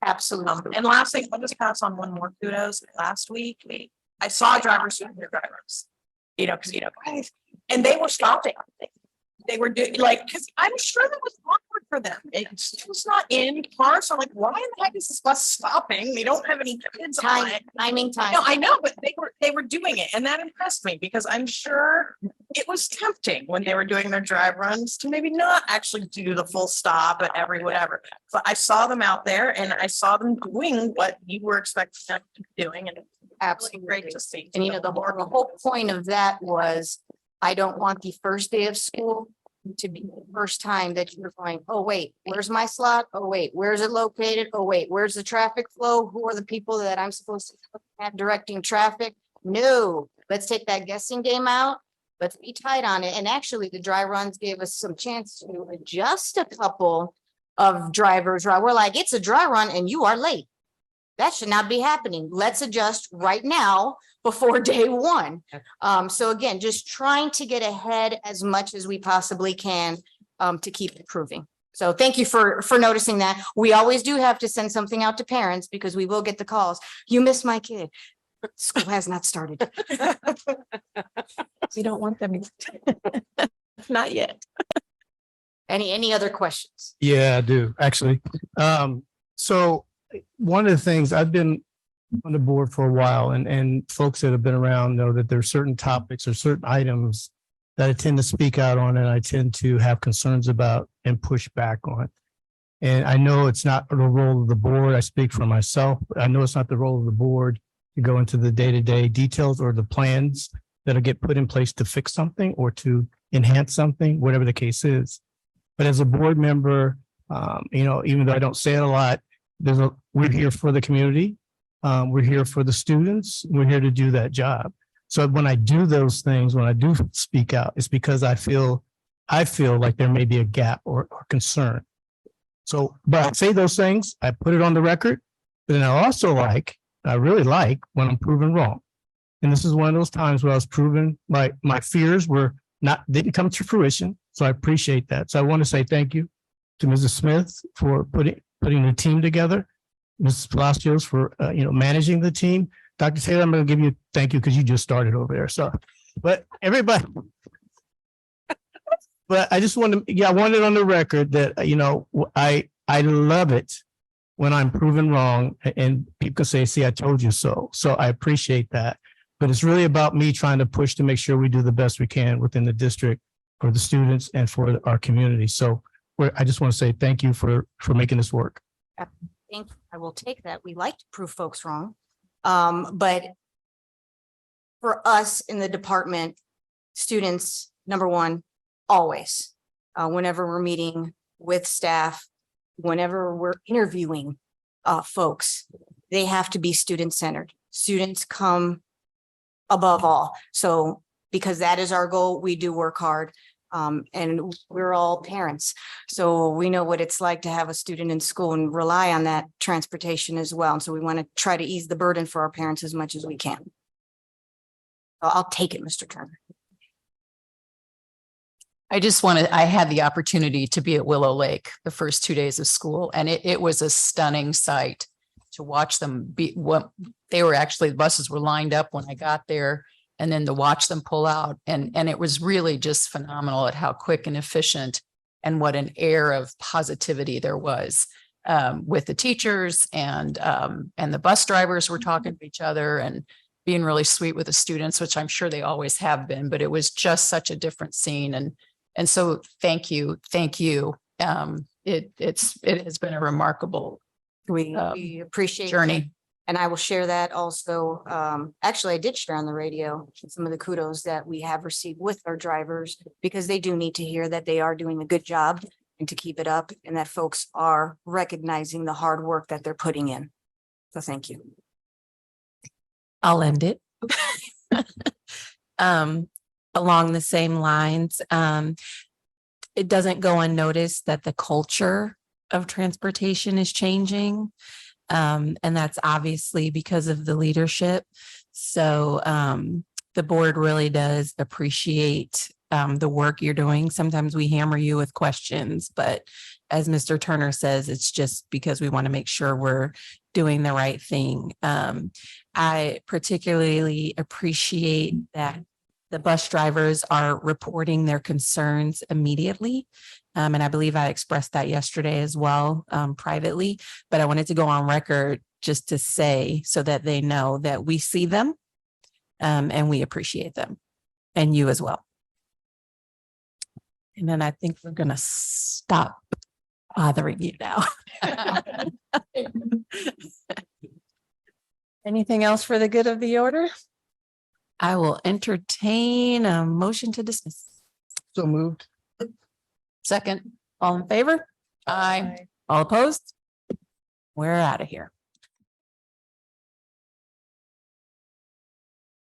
Absolutely. And last thing, I'll just pass on one more kudos. Last week, I saw drivers doing their drivers, and they were stopping. They were doing because I'm sure that was awkward for them. It was not in cars. So I'm like, why in the heck is this bus stopping? They don't have any kids on it. Timing. No, I know, but they were doing it, and that impressed me because I'm sure it was tempting when they were doing their drive runs to maybe not actually do the full stop at every whatever. But I saw them out there, and I saw them doing what you were expecting them to be doing, and Absolutely great to see. And the whole point of that was, I don't want the first day of school to be the first time that you're going, oh, wait, where's my slot? Oh, wait, where's it located? Oh, wait, where's the traffic flow? Who are the people that I'm supposed to have directing traffic? No, let's take that guessing game out. Let's be tight on it. And actually, the dry runs gave us some chance to adjust a couple of drivers. Right, we're like, it's a dry run and you are late. That should not be happening. Let's adjust right now before day one. So again, just trying to get ahead as much as we possibly can to keep improving. So thank you for noticing that. We always do have to send something out to parents because we will get the calls. You missed my kid. School has not started. We don't want them. Not yet. Any other questions? Yeah, I do, actually. So one of the things, I've been on the board for a while, and folks that have been around know that there's certain topics or certain items that I tend to speak out on and I tend to have concerns about and push back on. And I know it's not the role of the board. I speak for myself. I know it's not the role of the board to go into the day-to-day details or the plans that'll get put in place to fix something or to enhance something, whatever the case is. But as a board member, Even though I don't say it a lot, we're here for the community. We're here for the students. We're here to do that job. So when I do those things, when I do speak out, it's because I feel like there may be a gap or concern. So, but I say those things, I put it on the record, but then I really like when I'm proven wrong. And this is one of those times where I was proven my fears didn't come to fruition. So I appreciate that. So I want to say thank you to Mrs. Smith for putting the team together, Mrs. Palacios for managing the team. Dr. Taylor, I'm going to give you thank you because you just started over there. So, but everybody, but I just want to, I want it on the record that, I love it when I'm proven wrong and people say, see, I told you so. So I appreciate that. But it's really about me trying to push to make sure we do the best we can within the district for the students and for our community. So I just want to say thank you for making this work. I will take that. We like to prove folks wrong. But for us in the department, students, number one, always, whenever we're meeting with staff, whenever we're interviewing folks, they have to be student-centered. Students come above all. So because that is our goal, we do work hard. And we're all parents. So we know what it's like to have a student in school and rely on that transportation as well. And so we want to try to ease the burden for our parents as much as we can. So I'll take it, Mr. Turner. I had the opportunity to be at Willow Lake the first 2 days of school, and it was a stunning sight to watch them the buses were lined up when I got there, and then to watch them pull out. And it was really just phenomenal at how quick and efficient and what an air of positivity there was with the teachers and the bus drivers were talking to each other and being really sweet with the students, which I'm sure they always have been, but it was just such a different scene. And so thank you. It has been a remarkable We appreciate journey. that. And I will share that also. Actually, I did share on the radio some of the kudos that we have received with our drivers, because they do need to hear that they are doing a good job and to keep it up, and that folks are recognizing the hard work that they're putting in. So thank you. I'll end it. Along the same lines, it doesn't go unnoticed that the culture of transportation is changing. And that's obviously because of the leadership. So the board really does appreciate the work you're doing. Sometimes we hammer you with questions, but as Mr. Turner says, it's just because we want to make sure we're doing the right thing. I particularly appreciate that the bus drivers are reporting their concerns immediately. And I believe I expressed that yesterday as well, privately, but I wanted to go on record just to say so that they know that we see them and we appreciate them, and you as well. And then I think we're going to stop bothering you now. Anything else for the good of the order? I will entertain a motion to dismiss. So moved. Second. All in favor? Aye. All opposed? We're out of here.